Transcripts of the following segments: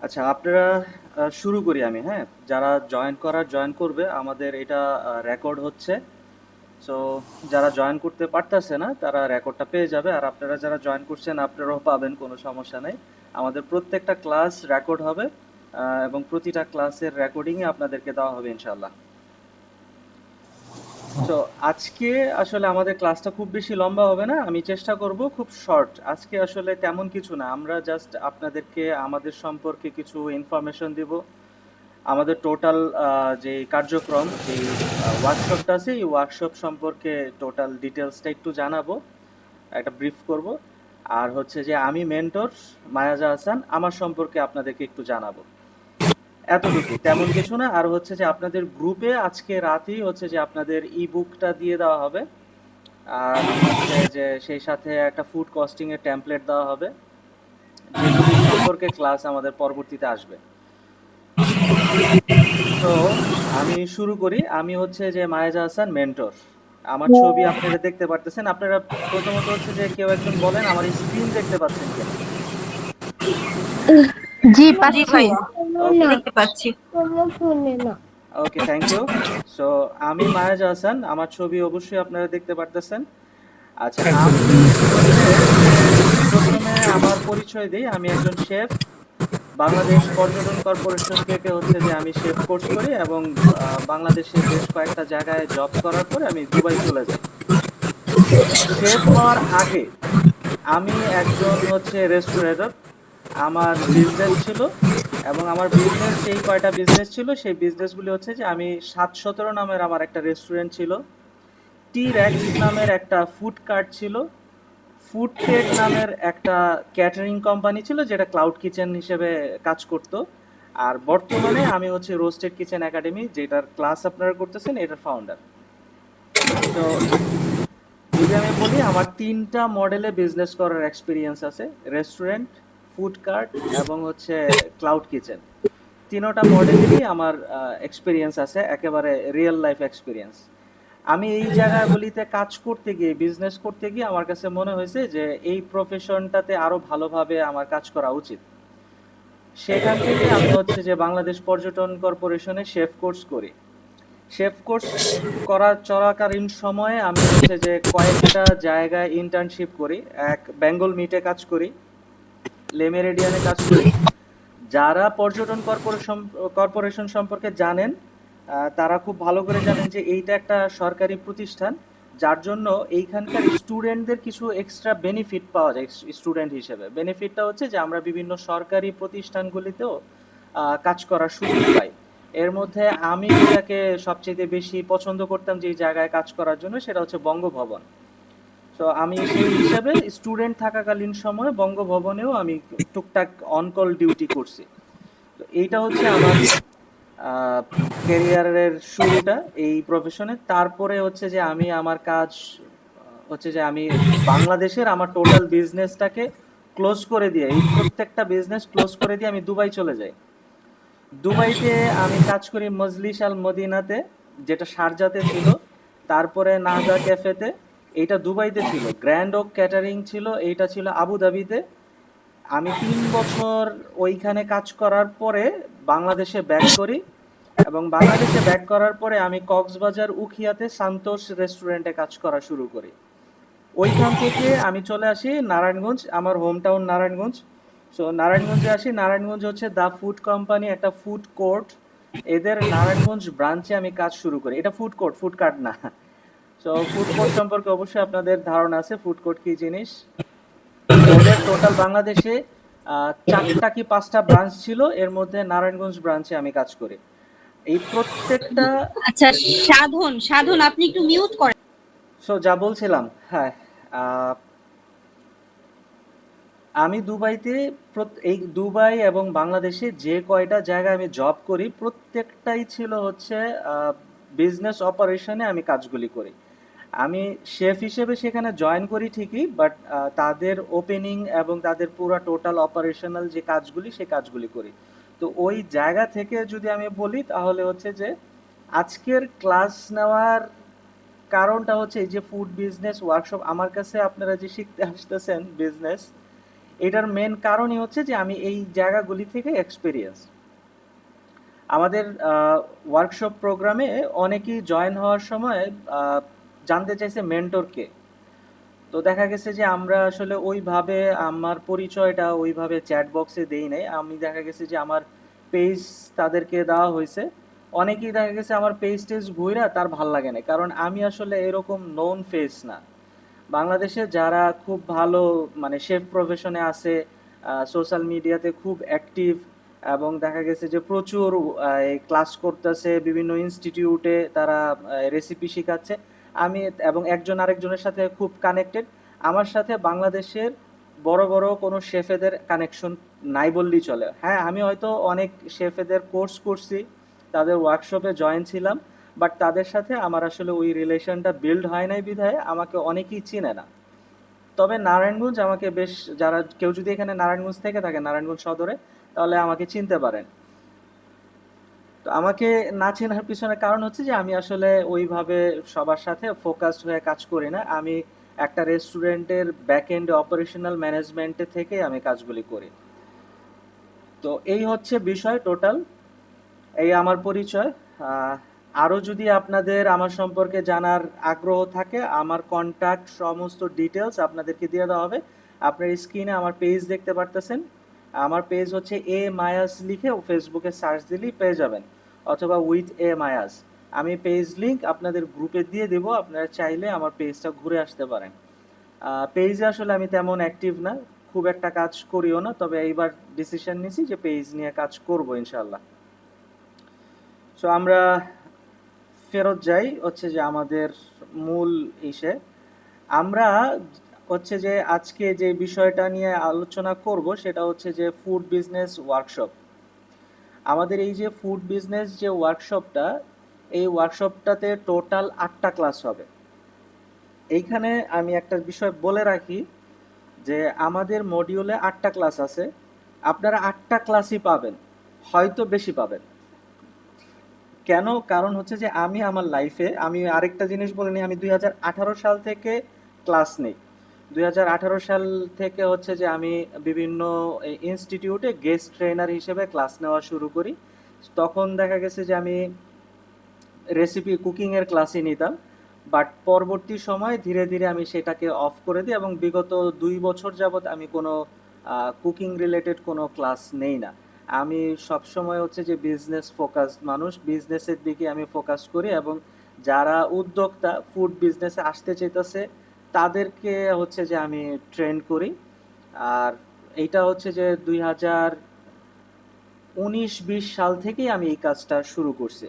আচ্ছা, আপনারা শুরু করি আমি, হ্যাঁ? যারা জয়েন করবে আমাদের এটা রেকর্ড হচ্ছে। সো যারা জয়েন করতে পারতেছে না তারা রেকর্ডটা পেয়ে যাবে, আর আপনারা যারা জয়েন করছেন আপনারাও পাবেন, কোনো সমস্যা নেই। আমাদের প্রত্যেকটা ক্লাস রেকর্ড হবে, এবং প্রতিটা ক্লাসের রেকর্ডিংই আপনাদেরকে দেওয়া হবে ইনশাল্লাহ। সো আজকে আসলে আমাদের ক্লাসটা খুব বেশি লম্বা হবে না, আমি চেষ্টা করব খুব শর্ট। আজকে আসলে তেমন কিছু না, আমরা জাস্ট আপনাদেরকে আমাদের সম্পর্কে কিছু ইনফরমেশন দিব। আমাদের টোটাল যে কার্যক্রম, যে ওয়ার্কশপটা আছে, এই ওয়ার্কশপ সম্পর্কে টোটাল ডিটেলসটা একটু জানাবো, একটা ব্রিফ করব। আর হচ্ছে যে আমি মেন্টর মায়াজা হাসান, আমার সম্পর্কে আপনাদেরকে একটু জানাবো। এতটুকু, তেমন কিছু না। আর হচ্ছে যে আপনাদের গ্রুপে আজকে রাতেই হচ্ছে যে আপনাদের ই বুকটা দিয়ে দেওয়া হবে, আর হচ্ছে যে সেই সাথে একটা ফুড কস্টিং এর টেমপ্লেট দেওয়া হবে, যেগুলি সম্পর্কে ক্লাস আমাদের পরবর্তীতে আসবে। তো আমি শুরু করি। আমি হচ্ছে যে মায়েজা হাসান, মেন্টর। আমার ছবি আপনারা দেখতে পারতেছেন। আপনারা প্রথমত হচ্ছে যে কেউ একজন বলেন আমার স্ক্রিন দেখতে পাচ্ছেন কিনা। জি জি পাচ্ছি। ভাইয়া, ওকে, দেখতে পাচ্ছি। ওকে, থ্যাংক ইউ। সো আমি মায়েজা হাসান, আমার ছবি অবশ্যই আপনারা দেখতে পারতেছেন। আচ্ছা, আমি হচ্ছে যে প্রথমে আমার পরিচয় দিই। আমি একজন শেফ। বাংলাদেশ পর্যটন কর্পোরেশন থেকে হচ্ছে যে আমি শেফ কোর্স করি, এবং বাংলাদেশে বেশ কয়েকটা জায়গায় জব করার পরে আমি দুবাই চলে যাই। তো শেফ হওয়ার আগে আমি একজন হচ্ছে রেস্টুরেন্টর। আমার বিজনেস ছিল, এবং আমার বিজনেস যেই কয়টা বিজনেস ছিল সেই বিজনেসগুলি হচ্ছে যে আমি ৭১৭ নামের আমার একটা রেস্টুরেন্ট ছিল, টি রেক্স নামের একটা ফুড কার্ট ছিল, ফুড টেক নামের একটা ক্যাটারিং কোম্পানি ছিল যেটা ক্লাউড কিচেন হিসেবে কাজ করত। আর বর্তমানে আমি হচ্ছে রোস্টেড কিচেন একাডেমি, যেটার ক্লাস আপনারা করতেছেন, এটার ফাউন্ডার। তো যদি আমি বলি, আমার ৩টা মডেলে বিজনেস করার এক্সপেরিয়েন্স আছে: রেস্টুরেন্ট, ফুড কার্ট, এবং হচ্ছে ক্লাউড কিচেন। তিনোটা মডেলেরই আমার এক্সপেরিয়েন্স আছে, একেবারে রিয়েল লাইফ এক্সপেরিয়েন্স। আমি এই জায়গাগুলিতে কাজ করতে গিয়ে, বিজনেস করতে গিয়ে আমার কাছে মনে হয়েছে যে এই প্রফেশনটাতে আরো ভালোভাবে আমার কাজ করা উচিত। সেখান থেকে আমি হচ্ছে যে বাংলাদেশ পর্যটন কর্পোরেশনে শেফ কোর্স করি। শেফ কোর্স করা চলাকালীন সময়ে আমি হচ্ছে যে কয়েকটা জায়গায় ইন্টার্নশিপ করি। এক বেঙ্গল মিটে কাজ করি, লে মেরিডিয়ানে কাজ করি। যারা পর্যটন কর্পোরেশন সম্পর্কে জানেন, তারা খুব ভালো করে জানেন যে এইটা একটা সরকারি প্রতিষ্ঠান, যার জন্য এইখানকার স্টুডেন্টদের কিছু এক্সট্রা বেনিফিট পাওয়া যায়। স্টুডেন্ট হিসেবে বেনিফিটটা হচ্ছে যে আমরা বিভিন্ন সরকারি প্রতিষ্ঠানগুলিতেও কাজ করার সুযোগ পাই। এর মধ্যে আমি যেটাকে সবচেয়ে বেশি পছন্দ করতাম যে জায়গায় কাজ করার জন্য, সেটা হচ্ছে বঙ্গভবন। তো আমি সেই হিসাবে স্টুডেন্ট থাকাকালীন সময় বঙ্গভবনেও আমি টুকটাক অনকল ডিউটি করছি। তো এইটা হচ্ছে আমার ক্যারিয়ারের শুরুটা এই প্রফেশনে। তারপরে হচ্ছে যে আমি আমার কাজ হচ্ছে যে আমি বাংলাদেশের আমার টোটাল বিজনেসটাকে ক্লোজ করে দিয়ে, এই প্রত্যেকটা বিজনেস ক্লোজ করে দিয়ে আমি দুবাই চলে যাই। দুবাইতে আমি কাজ করি মজলিস আল মদিনাতে, যেটা শারজাতে ছিল। তারপরে নাজা ক্যাফেতে, এইটা দুবাইতে ছিল। গ্র্যান্ড ওক ক্যাটারিং ছিল, এইটা ছিল আবুধাবিতে। আমি ৩ বছর ওইখানে কাজ করার পরে বাংলাদেশে ব্যাক করি, এবং বাংলাদেশে ব্যাক করার পরে আমি কক্সবাজার উখিয়াতে সান্তোষ রেস্টুরেন্টে কাজ করা শুরু করি। ওইখান থেকে আমি চলে আসি নারায়ণগঞ্জ, আমার হোম টাউন নারায়ণগঞ্জ। সো নারায়ণগঞ্জে আসি। নারায়ণগঞ্জ হচ্ছে দ্য ফুড কোম্পানি, একটা ফুড কোর্ট। এদের নারায়ণগঞ্জ ব্রাঞ্চে আমি কাজ শুরু করি। এটা ফুড কোর্ট, ফুড কার্ট না। সো ফুড কোর্ট সম্পর্কে অবশ্যই আপনাদের ধারণা আছে, ফুড কোর্ট কি জিনিস। ওদের টোটাল বাংলাদেশে ৪টা কি ৫টা ব্রাঞ্চ ছিল, এর মধ্যে নারায়ণগঞ্জ ব্রাঞ্চে আমি কাজ করি। এই প্রত্যেকটা আচ্ছা, সাধন সাধন আপনি একটু মিউট করেন। সো যা বলছিলাম, হ্যাঁ, আহ, আমি দুবাইতে এই দুবাই এবং বাংলাদেশে যে কয়টা জায়গায় আমি জব করি, প্রত্যেকটাই ছিল হচ্ছে বিজনেস অপারেশনে আমি কাজগুলি করি। আমি শেফ হিসেবে সেখানে জয়েন করি ঠিকই, বাট তাদের ওপেনিং এবং তাদের পুরো টোটাল অপারেশনাল যে কাজগুলি, সে কাজগুলি করি। তো ওই জায়গা থেকে যদি আমি বলি, তাহলে হচ্ছে যে আজকের ক্লাস নেওয়ার কারণটা হচ্ছে এই যে ফুড বিজনেস ওয়ার্কশপ, আমার কাছে আপনারা যে শিখতে আসতেছেন বিজনেস, এটার মেন কারণই হচ্ছে যে আমি এই জায়গাগুলি থেকে এক্সপেরিয়েন্স। আমাদের ওয়ার্কশপ প্রোগ্রামে অনেকেই জয়েন হওয়ার সময় জানতে চাইছে মেন্টর কে। তো দেখা গেছে যে আমরা আসলে ওইভাবে আমার পরিচয়টা ওইভাবে চ্যাট বক্সে দেই নাই। আমি দেখা গেছে যে আমার পেজ তাদেরকে দেওয়া হয়েছে। অনেকেই দেখা গেছে আমার পেজ টেজ ঘুইরা তার ভাল লাগে না, কারণ আমি আসলে এরকম নোন ফেস না। বাংলাদেশে যারা খুব ভালো মানে শেফ প্রফেশনে আছে, সোশ্যাল মিডিয়াতে খুব অ্যাক্টিভ, এবং দেখা গেছে যে প্রচুর ক্লাস করতেছে বিভিন্ন ইনস্টিটিউটে, তারা রেসিপি শেখাচ্ছে। আমি এবং একজন আরেকজনের সাথে খুব কানেক্টেড। আমার সাথে বাংলাদেশের বড় বড় কোনো শেফেদের কানেকশন নাই বললেই চলে। হ্যাঁ, আমি হয়তো অনেক শেফেদের কোর্স করছি, তাদের ওয়ার্কশপে জয়েন ছিলাম, বাট তাদের সাথে আমার আসলে ওই রিলেশনটা বিল্ড হয় নাই বিধায় আমাকে অনেকেই চিনে না। তবে নারায়ণগঞ্জ আমাকে বেশ, যারা কেউ যদি এখানে নারায়ণগঞ্জ থেকে থাকে, নারায়ণগঞ্জ সদরে, তাহলে আমাকে চিনতে পারেন। তো আমাকে না চেনার পিছনে কারণ হচ্ছে যে আমি আসলে ওইভাবে সবার সাথে ফোকাসড হয়ে কাজ করি না। আমি একটা রেস্টুরেন্টের ব্যাক এন্ড অপারেশনাল ম্যানেজমেন্টে থেকে আমি কাজগুলি করি। তো এই হচ্ছে বিষয় টোটাল, এই আমার পরিচয়। আরও যদি আপনাদের আমার সম্পর্কে জানার আগ্রহ থাকে, আমার কন্ট্যাক্ট সমস্ত ডিটেলস আপনাদেরকে দিয়ে দেওয়া হবে। আপনার স্ক্রিনে আমার পেজ দেখতে পারতেছেন। আমার পেজ হচ্ছে এ মায়াস লিখে ফেসবুকে সার্চ দিলেই পেয়ে যাবেন, অথবা উইথ এ মায়াস। আমি পেজ লিংক আপনাদের গ্রুপে দিয়ে দেব, আপনারা চাইলে আমার পেজটা ঘুরে আসতে পারেন। পেজে আসলে আমি তেমন অ্যাক্টিভ না, খুব একটা কাজ করিও না, তবে এইবার ডিসিশন নিছি যে পেজ নিয়ে কাজ করব ইনশাল্লাহ। সো আমরা ফেরত যাই হচ্ছে যে আমাদের মূল ইসে। আমরা হচ্ছে যে আজকে যে বিষয়টা নিয়ে আলোচনা করব সেটা হচ্ছে যে ফুড বিজনেস ওয়ার্কশপ। আমাদের এই যে ফুড বিজনেস যে ওয়ার্কশপটা, এই ওয়ার্কশপটাতে টোটাল 8টা ক্লাস হবে। এইখানে আমি একটা বিষয় বলে রাখি যে আমাদের মডিউলে 8টা ক্লাস আছে। আপনারা 8টা ক্লাসই পাবেন, হয়তো বেশি পাবেন। কেন? কারণ হচ্ছে যে আমি আমার লাইফে আমি আরেকটা জিনিস বলে নিই, আমি 2018 সাল থেকে ক্লাস নেই। 2018 সাল থেকে হচ্ছে যে আমি বিভিন্ন ইনস্টিটিউটে গেস্ট ট্রেনার হিসেবে ক্লাস নেওয়া শুরু করি। তখন দেখা গেছে যে আমি রেসিপি কুকিংয়ের ক্লাসই নিতাম, বাট পরবর্তী সময় ধীরে ধীরে আমি সেটাকে অফ করে দিই, এবং বিগত 2 বছর যাবৎ আমি কোনো কুকিং রিলেটেড কোনো ক্লাস নেই না। আমি সবসময় হচ্ছে যে বিজনেস ফোকাস মানুষ, বিজনেসের দিকে আমি ফোকাস করি, এবং যারা উদ্যোক্তা ফুড বিজনেসে আসতে চাইতেছে তাদেরকে হচ্ছে যে আমি ট্রেন করি। আর এইটা হচ্ছে যে 2019-20 সাল থেকেই আমি এই কাজটা শুরু করছি।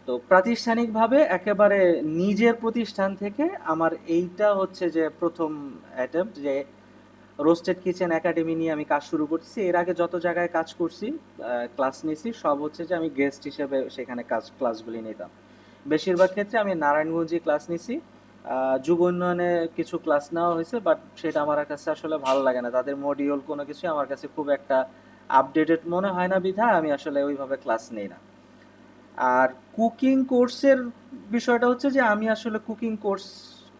তো প্রাতিষ্ঠানিকভাবে একেবারে নিজের প্রতিষ্ঠান থেকে আমার এইটা হচ্ছে যে প্রথম অ্যাটেম্প্ট যে রোস্টেড কিচেন একাডেমি নিয়ে আমি কাজ শুরু করছি। এর আগে যত জায়গায় কাজ করছি, ক্লাস নিয়েছি, সব হচ্ছে যে আমি গেস্ট হিসেবে সেখানে ক্লাসগুলি নিতাম। বেশিরভাগ ক্ষেত্রে আমি নারায়ণগঞ্জে ক্লাস নিছি। যুব উন্নয়নে কিছু ক্লাস নেওয়া হয়েছে, বাট সেটা আমার কাছে আসলে ভালো লাগে না। তাদের মডিউল কোনো কিছু আমার কাছে খুব একটা আপডেটেড মনে হয় না বিধায় আমি আসলে ওইভাবে ক্লাস নেই না। আর কুকিং কোর্সের বিষয়টা হচ্ছে যে আমি আসলে কুকিং কোর্স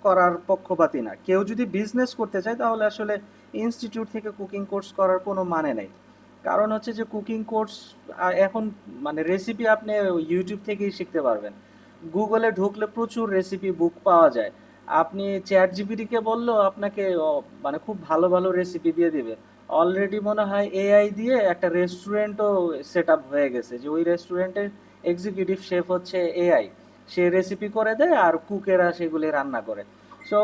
করার পক্ষপাতী না। কেউ যদি বিজনেস করতে চায় তাহলে আসলে ইনস্টিটিউট থেকে কুকিং কোর্স করার কোনো মানে নেই। কারণ হচ্ছে যে কুকিং কোর্স এখন মানে রেসিপি আপনি ইউটিউব থেকেই শিখতে পারবেন। গুগলে ঢুকলে প্রচুর রেসিপি বুক পাওয়া যায়। আপনি চ্যাট জিপিটিকে বললেও আপনাকে মানে খুব ভালো ভালো রেসিপি দিয়ে দিবে। অলরেডি মনে হয় এআই দিয়ে একটা রেস্টুরেন্টও সেট আপ হয়ে গেছে, যে ওই রেস্টুরেন্টের এক্সিকিউটিভ শেফ হচ্ছে এআই। সে রেসিপি করে দেয় আর কুকেরা সেগুলি রান্না করে। সো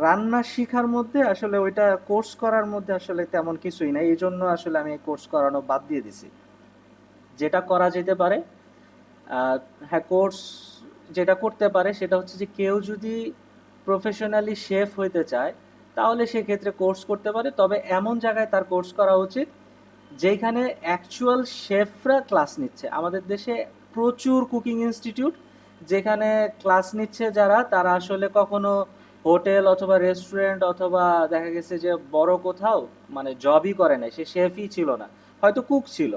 রান্না শেখার মধ্যে আসলে ওইটা কোর্স করার মধ্যে আসলে তেমন কিছুই নাই, এই জন্য আসলে আমি কোর্স করানো বাদ দিয়ে দিছি। যেটা করা যেতে পারে, হ্যাঁ, কোর্স যেটা করতে পারে সেটা হচ্ছে যে কেউ যদি প্রফেশনালি শেফ হইতে চায় তাহলে সেক্ষেত্রে কোর্স করতে পারে, তবে এমন জায়গায় তার কোর্স করা উচিত যেখানে অ্যাকচুয়াল শেফরা ক্লাস নিচ্ছে। আমাদের দেশে প্রচুর কুকিং ইনস্টিটিউট যেখানে ক্লাস নিচ্ছে যারা, তারা আসলে কখনো হোটেল অথবা রেস্টুরেন্ট অথবা দেখা গেছে যে বড় কোথাও মানে জবই করে নাই, সে শেফই ছিল না, হয়তো কুক ছিল।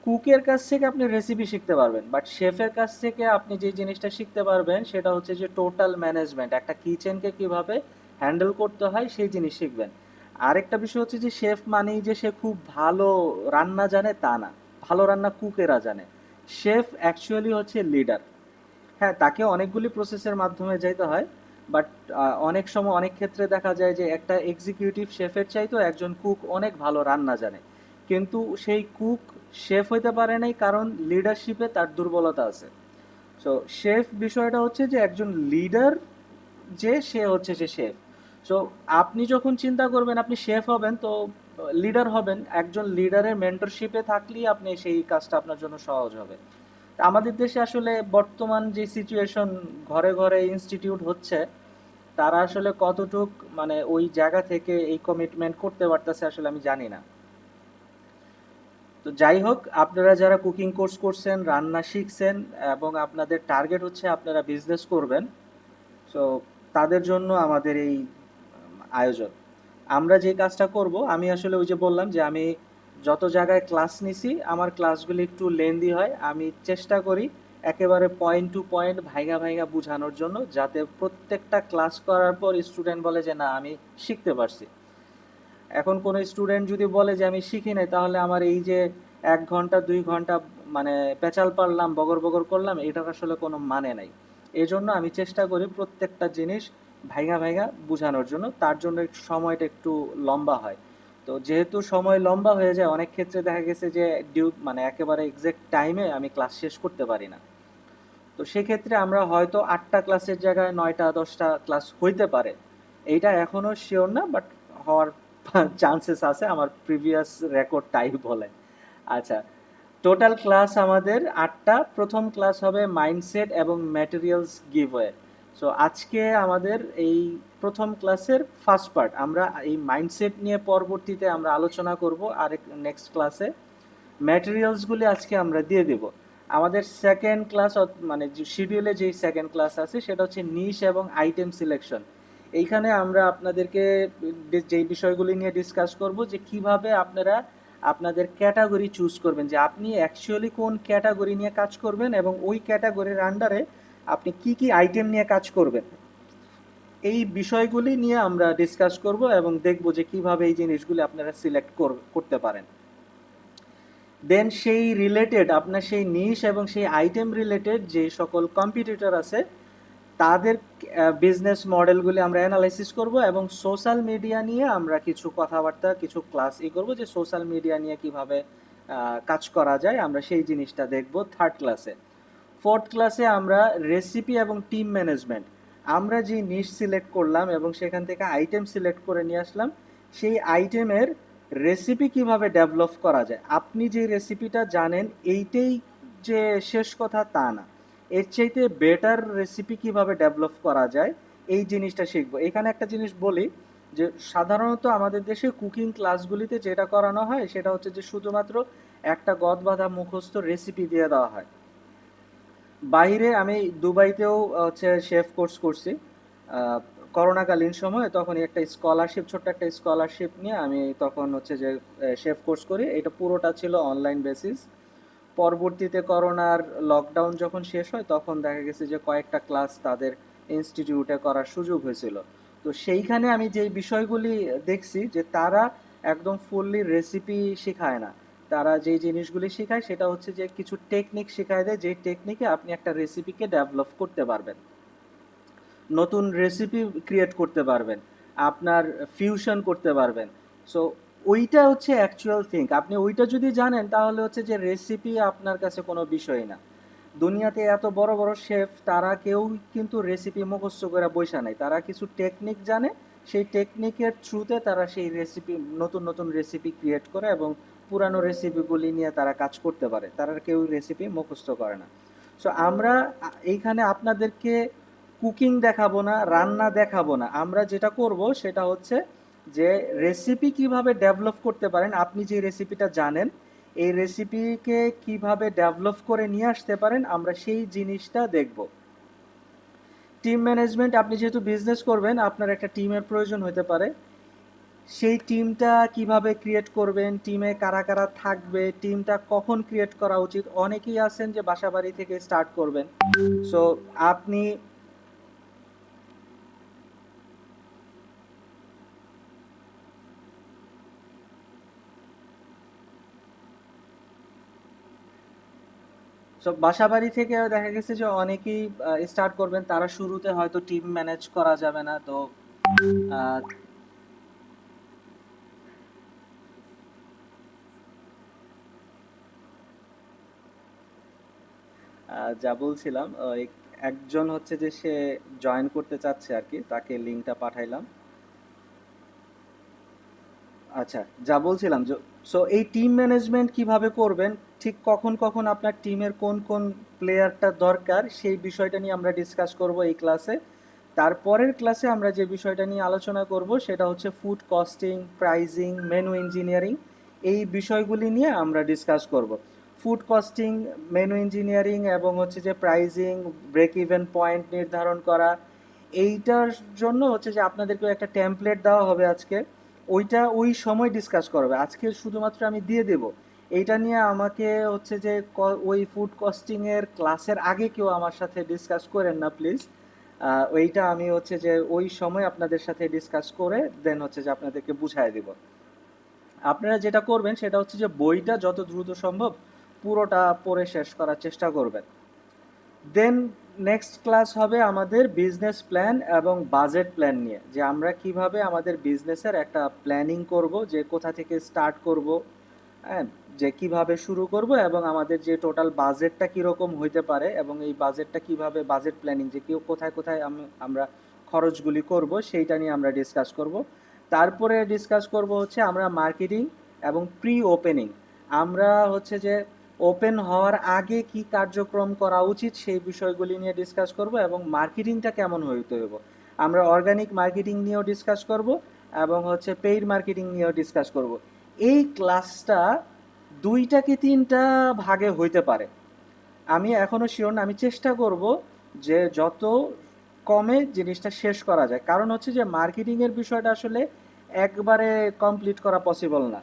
কুকের কাছ থেকে আপনি রেসিপি শিখতে পারবেন, বাট শেফের কাছ থেকে আপনি যে জিনিসটা শিখতে পারবেন সেটা হচ্ছে যে টোটাল ম্যানেজমেন্ট, একটা কিচেনকে কিভাবে হ্যান্ডেল করতে হয় সেই জিনিস শিখবেন। আরেকটা বিষয় হচ্ছে যে শেফ মানেই যে সে খুব ভালো রান্না জানে তা না, ভালো রান্না কুকেরা জানে। শেফ অ্যাকচুয়ালি হচ্ছে লিডার। হ্যাঁ, তাকে অনেকগুলি প্রসেসের মাধ্যমে যাইতে হয়, বাট অনেক সময় অনেক ক্ষেত্রে দেখা যায় যে একটা এক্সিকিউটিভ শেফের চাইতেও একজন কুক অনেক ভালো রান্না জানে, কিন্তু সেই কুক শেফ হইতে পারে নাই কারণ লিডারশিপে তার দুর্বলতা আছে। সো শেফ বিষয়টা হচ্ছে যে একজন লিডার, যে সে হচ্ছে যে শেফ। সো আপনি যখন চিন্তা করবেন আপনি শেফ হবেন, তো লিডার হবেন, একজন লিডারের মেন্টরশিপে থাকলেই আপনি সেই কাজটা আপনার জন্য সহজ হবে। আমাদের দেশে আসলে বর্তমান যে সিচুয়েশন, ঘরে ঘরে ইনস্টিটিউট হচ্ছে, তারা আসলে কতটুক মানে ওই জায়গা থেকে এই কমিটমেন্ট করতে পারতেছে আসলে আমি জানি না। তো যাই হোক, আপনারা যারা কুকিং কোর্স করছেন, রান্না শিখছেন এবং আপনাদের টার্গেট হচ্ছে আপনারা বিজনেস করবেন, সো তাদের জন্য আমাদের এই আয়োজন। আমরা যে কাজটা করব, আমি আসলে ওই যে বললাম যে আমি যত জায়গায় ক্লাস নিছি আমার ক্লাসগুলি একটু লেন্দি হয়, আমি চেষ্টা করি একেবারে পয়েন্ট টু পয়েন্ট ভাইগা ভাইগা বোঝানোর জন্য, যাতে প্রত্যেকটা ক্লাস করার পর স্টুডেন্ট বলে যে না আমি শিখতে পারছি। এখন কোনো স্টুডেন্ট যদি বলে যে আমি শিখি নাই, তাহলে আমার এই যে 1 ঘন্টা 2 ঘন্টা মানে পেঁচাল পারলাম, বগর বগর করলাম, এটার আসলে কোনো মানে নাই। এই জন্য আমি চেষ্টা করি প্রত্যেকটা জিনিস ভাইগা ভাইগা বোঝানোর জন্য, তার জন্য একটু সময়টা একটু লম্বা হয়। তো যেহেতু সময় লম্বা হয়ে যায়, অনেক ক্ষেত্রে দেখা গেছে যে মানে একেবারে এক্সাক্ট টাইমে আমি ক্লাস শেষ করতে পারি না। তো সেক্ষেত্রে আমরা হয়তো 8টা ক্লাসের জায়গায় 9টা 10টা ক্লাস হইতে পারে, এইটা এখনো শিওর না, বাট হওয়ার চান্সেস আছে, আমার প্রিভিয়াস রেকর্ড তাই বলে। আচ্ছা, টোটাল ক্লাস আমাদের 8টা। প্রথম ক্লাস হবে মাইন্ডসেট এবং ম্যাটেরিয়ালস গিভওয়ে। সো আজকে আমাদের এই প্রথম ক্লাসের ফার্স্ট পার্ট, আমরা এই মাইন্ডসেট নিয়ে পরবর্তীতে আমরা আলোচনা করব আর নেক্সট ক্লাসে। ম্যাটেরিয়ালসগুলি আজকে আমরা দিয়ে দেব। আমাদের সেকেন্ড ক্লাস মানে শিডিউলে যেই সেকেন্ড ক্লাস আছে সেটা হচ্ছে নিশ এবং আইটেম সিলেকশন। এইখানে আমরা আপনাদেরকে যেই বিষয়গুলি নিয়ে ডিসকাস করব, যে কিভাবে আপনারা আপনাদের ক্যাটাগরি চুজ করবেন, যে আপনি অ্যাকচুয়ালি কোন ক্যাটাগরি নিয়ে কাজ করবেন এবং ওই ক্যাটাগরির আন্ডারে আপনি কি কি আইটেম নিয়ে কাজ করবেন, এই বিষয়গুলি নিয়ে আমরা ডিসকাস করব এবং দেখব যে কিভাবে এই জিনিসগুলি আপনারা সিলেক্ট করতে পারেন। দেন সেই রিলেটেড আপনার সেই নিশ এবং সেই আইটেম রিলেটেড যে সকল কম্পিটিটর আছে তাদের বিজনেস মডেলগুলি আমরা অ্যানালাইসিস করব, এবং সোশ্যাল মিডিয়া নিয়ে আমরা কিছু কথাবার্তা, কিছু ক্লাস করব, যে সোশ্যাল মিডিয়া নিয়ে কিভাবে কাজ করা যায়, আমরা সেই জিনিসটা দেখব থার্ড ক্লাসে। ফোর্থ ক্লাসে আমরা রেসিপি এবং টিম ম্যানেজমেন্ট, আমরা যে নিশ সিলেক্ট করলাম এবং সেখান থেকে আইটেম সিলেক্ট করে নিয়ে আসলাম, সেই আইটেমের রেসিপি কিভাবে ডেভেলপ করা যায়। আপনি যে রেসিপিটা জানেন এইটাই যে শেষ কথা তা না, এর চাইতে বেটার রেসিপি কিভাবে ডেভেলপ করা যায়, এই জিনিসটা শিখবো। এখানে একটা জিনিস বলি, যে সাধারণত আমাদের দেশে কুকিং ক্লাসগুলিতে যেটা করানো হয় সেটা হচ্ছে যে শুধুমাত্র একটা গদ বাঁধা মুখস্থ রেসিপি দিয়ে দেওয়া হয়। বাইরে আমি দুবাইতেও হচ্ছে শেফ কোর্স করছি করোনাকালীন সময়, তখন একটা স্কলারশিপ, ছোট্ট একটা স্কলারশিপ নিয়ে আমি তখন হচ্ছে যে শেফ কোর্স করি। এটা পুরোটা ছিল অনলাইন বেসিস। পরবর্তীতে করোনার লকডাউন যখন শেষ হয় তখন দেখা গেছে যে কয়েকটা ক্লাস তাদের ইনস্টিটিউটে করার সুযোগ হয়েছিল। তো সেইখানে আমি যেই বিষয়গুলি দেখছি যে তারা একদম ফুললি রেসিপি শেখায় না, তারা যেই জিনিসগুলি শেখায় সেটা হচ্ছে যে কিছু টেকনিক শেখায় দেয়, যেই টেকনিকে আপনি একটা রেসিপিকে ডেভেলপ করতে পারবেন, নতুন রেসিপি ক্রিয়েট করতে পারবেন, আপনার ফিউশন করতে পারবেন। সো ওইটা হচ্ছে অ্যাকচুয়াল থিং। আপনি ওইটা যদি জানেন তাহলে হচ্ছে যে রেসিপি আপনার কাছে কোনো বিষয় না। দুনিয়াতে এত বড় বড় শেফ তারা কেউ কিন্তু রেসিপি মুখস্থ করে বইসা নাই, তারা কিছু টেকনিক জানে, সেই টেকনিকের থ্রুতে তারা সেই রেসিপি, নতুন নতুন রেসিপি ক্রিয়েট করে এবং পুরানো রেসিপিগুলি নিয়ে তারা কাজ করতে পারে, তারা কেউ রেসিপি মুখস্থ করে না। সো আমরা এইখানে আপনাদেরকে কুকিং দেখাবো না, রান্না দেখাবো না, আমরা যেটা করব সেটা হচ্ছে যে রেসিপি কিভাবে ডেভেলপ করতে পারেন, আপনি যে রেসিপিটা জানেন এই রেসিপিকে কিভাবে ডেভেলপ করে নিয়ে আসতে পারেন, আমরা সেই জিনিসটা দেখব। টিম ম্যানেজমেন্ট, আপনি যেহেতু বিজনেস করবেন আপনার একটা টিমের প্রয়োজন হতে পারে, সেই টিমটা কিভাবে ক্রিয়েট করবেন, টিমে কারা কারা থাকবে, টিমটা কখন ক্রিয়েট করা উচিত। অনেকেই আছেন যে বাসাবাড়ি থেকে স্টার্ট করবেন, সো আপনি সো বাসাবাড়ি থেকে দেখা গেছে যে অনেকেই স্টার্ট করবেন, তারা শুরুতে হয়তো টিম ম্যানেজ করা যাবে না, তো আহ, যা বলছিলাম, একজন হচ্ছে যে সে জয়েন করতে চাচ্ছে আর কি, তাকে লিঙ্কটা পাঠাইলাম। আচ্ছা, যা বলছিলাম যে, সো এই টিম ম্যানেজমেন্ট কিভাবে করবেন, ঠিক কখন কখন আপনার টিমের কোন কোন প্লেয়ারটা দরকার, সেই বিষয়টা নিয়ে আমরা ডিসকাস করব এই ক্লাসে। তারপরের ক্লাসে আমরা যে বিষয়টা নিয়ে আলোচনা করব সেটা হচ্ছে food costing, pricing, menu engineering. এই বিষয়গুলি নিয়ে আমরা ডিসকাস করব। ফুড কস্টিং, মেনু ইঞ্জিনিয়ারিং এবং হচ্ছে যে প্রাইজিং, ব্রেক ইভেন পয়েন্ট নির্ধারণ করা, এইটার জন্য হচ্ছে যে আপনাদেরকে একটা টেমপ্লেট দেওয়া হবে আজকে, ওইটা ওই সময় ডিসকাস করবে। আজকে শুধুমাত্র আমি দিয়ে দেব, এইটা নিয়ে আমাকে হচ্ছে যে ওই ফুড কস্টিং এর ক্লাসের আগে কেউ আমার সাথে ডিসকাস করেন না প্লিজ। ওইটা আমি হচ্ছে যে ওই সময় আপনাদের সাথে ডিসকাস করে দেন হচ্ছে যে আপনাদেরকে বুঝাই দিব। আপনারা যেটা করবেন সেটা হচ্ছে যে বইটা যত দ্রুত সম্ভব পুরোটা পড়ে শেষ করার চেষ্টা করবেন। দেন নেক্সট ক্লাস হবে আমাদের বিজনেস প্ল্যান এবং বাজেট প্ল্যান নিয়ে, যে আমরা কিভাবে আমাদের বিজনেসের একটা প্ল্যানিং করব, যে কোথা থেকে স্টার্ট করব, হ্যাঁ, যে কিভাবে শুরু করব এবং আমাদের যে টোটাল বাজেটটা কীরকম হইতে পারে, এবং এই বাজেটটা কিভাবে, বাজেট প্ল্যানিং যে কেউ কোথায় কোথায় আমরা খরচগুলি করব, সেইটা নিয়ে আমরা ডিসকাস করব। তারপরে ডিসকাস করব হচ্ছে আমরা মার্কেটিং এবং প্রি ওপেনিং, আমরা হচ্ছে যে ওপেন হওয়ার আগে কি কার্যক্রম করা উচিত সেই বিষয়গুলি নিয়ে ডিসকাস করব, এবং মার্কেটিংটা কেমন হইতে হবে, আমরা অর্গানিক মার্কেটিং নিয়েও ডিসকাস করব এবং হচ্ছে পেইড মার্কেটিং নিয়েও ডিসকাস করব। এই ক্লাসটা দুইটা কি তিনটা ভাগে হইতে পারে, আমি এখনো শিওর না, আমি চেষ্টা করব যে যত কমে জিনিসটা শেষ করা যায়, কারণ হচ্ছে যে মার্কেটিং এর বিষয়টা আসলে একবারে কমপ্লিট করা পসিবল না।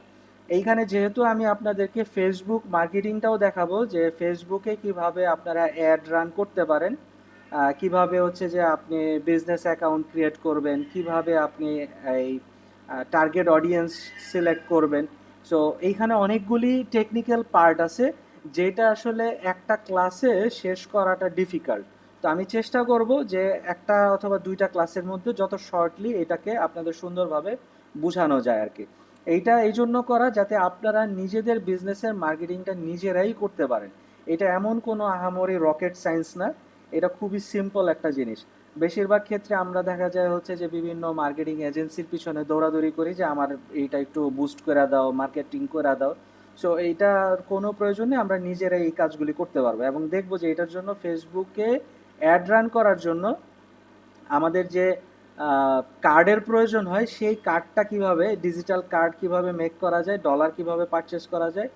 এইখানে যেহেতু আমি আপনাদেরকে ফেসবুক মার্কেটিংটাও দেখাবো, যে ফেসবুকে কিভাবে আপনারা অ্যাড রান করতে পারেন, কিভাবে হচ্ছে যে আপনি বিজনেস অ্যাকাউন্ট ক্রিয়েট করবেন, কিভাবে আপনি এই টার্গেট অডিয়েন্স সিলেক্ট করবেন। সো এইখানে অনেকগুলি টেকনিক্যাল পার্ট আছে, যেটা আসলে একটা ক্লাসে শেষ করাটা ডিফিকাল্ট। তো আমি চেষ্টা করব যে একটা অথবা দুইটা ক্লাসের মধ্যে যত শর্টলি এটাকে আপনাদের সুন্দরভাবে বোঝানো যায় আর কি। এইটা এই জন্য করা যাতে আপনারা নিজেদের বিজনেসের মার্কেটিংটা নিজেরাই করতে পারেন। এটা এমন কোনো আহামরি রকেট সায়েন্স না, এটা খুবই সিম্পল একটা জিনিস। বেশিরভাগ ক্ষেত্রে আমরা দেখা যায় হচ্ছে যে বিভিন্ন মার্কেটিং এজেন্সির পিছনে দৌড়াদৌড়ি করি, যে আমার এইটা একটু বুস্ট করে দাও, মার্কেটিং করে দাও। সো এইটার কোনো প্রয়োজন নেই, আমরা নিজেরাই এই কাজগুলি করতে পারবো, এবং দেখবো যে এটার জন্য ফেসবুকে অ্যাড রান করার জন্য আমাদের যে কার্ডের প্রয়োজন হয়, সেই কার্ডটা কিভাবে, ডিজিটাল কার্ড কিভাবে মেক করা যায়, ডলার কিভাবে পারচেস করা যায়,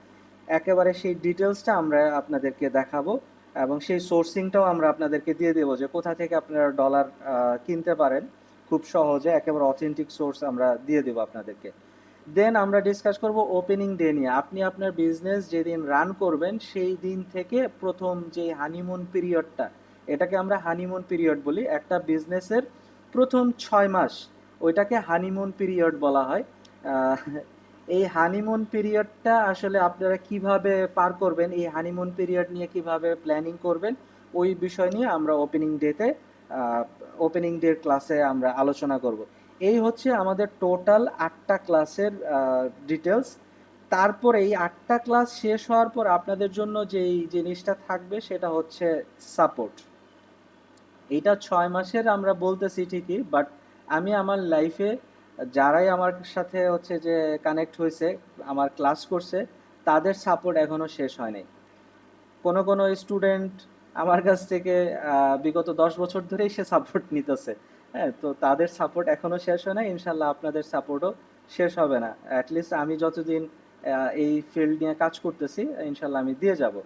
একেবারে সেই ডিটেলসটা আমরা আপনাদেরকে দেখাবো, এবং সেই সোর্সিংটাও আমরা আপনাদেরকে দিয়ে দেবো, যে কোথা থেকে আপনারা ডলার কিনতে পারেন খুব সহজে, একেবারে অথেন্টিক সোর্স আমরা দিয়ে দেবো আপনাদেরকে। দেন আমরা ডিসকাস করব ওপেনিং ডে নিয়ে, আপনি আপনার বিজনেস যেদিন রান করবেন সেই দিন থেকে প্রথম যে হানিমুন পিরিয়ডটা, এটাকে আমরা হানিমুন পিরিয়ড বলি, একটা বিজনেসের প্রথম 6 মাস ওইটাকে হানিমুন পিরিয়ড বলা হয়। আহ, এই হানিমুন পিরিয়ডটা আসলে আপনারা কিভাবে পার করবেন, এই হানিমুন পিরিয়ড নিয়ে কিভাবে প্ল্যানিং করবেন, ওই বিষয় নিয়ে আমরা ওপেনিং ডের ক্লাসে আমরা আলোচনা করব। এই হচ্ছে আমাদের টোটাল 8টা ক্লাসের ডিটেলস। তারপরে এই 8টা ক্লাস শেষ হওয়ার পর আপনাদের জন্য যেই জিনিসটা থাকবে সেটা হচ্ছে সাপোর্ট। এইটা 6 মাসের আমরা বলতেছি ঠিকই, বাট আমি আমার লাইফে যারাই আমার সাথে হচ্ছে যে কানেক্ট হয়েছে, আমার ক্লাস করছে, তাদের সাপোর্ট এখনো শেষ হয় নাই। কোনো কোনো স্টুডেন্ট আমার কাছ থেকে বিগত 10 বছর ধরেই সে সাপোর্ট নিতেছে। হ্যাঁ, তো তাদের সাপোর্ট এখনো শেষ হয় না, ইনশাল্লাহ আপনাদের সাপোর্টও শেষ হবে না, অ্যাটলিস্ট আমি যতদিন এই ফিল্ড নিয়ে কাজ করতেছি ইনশাল্লাহ আমি দিয়ে যাব।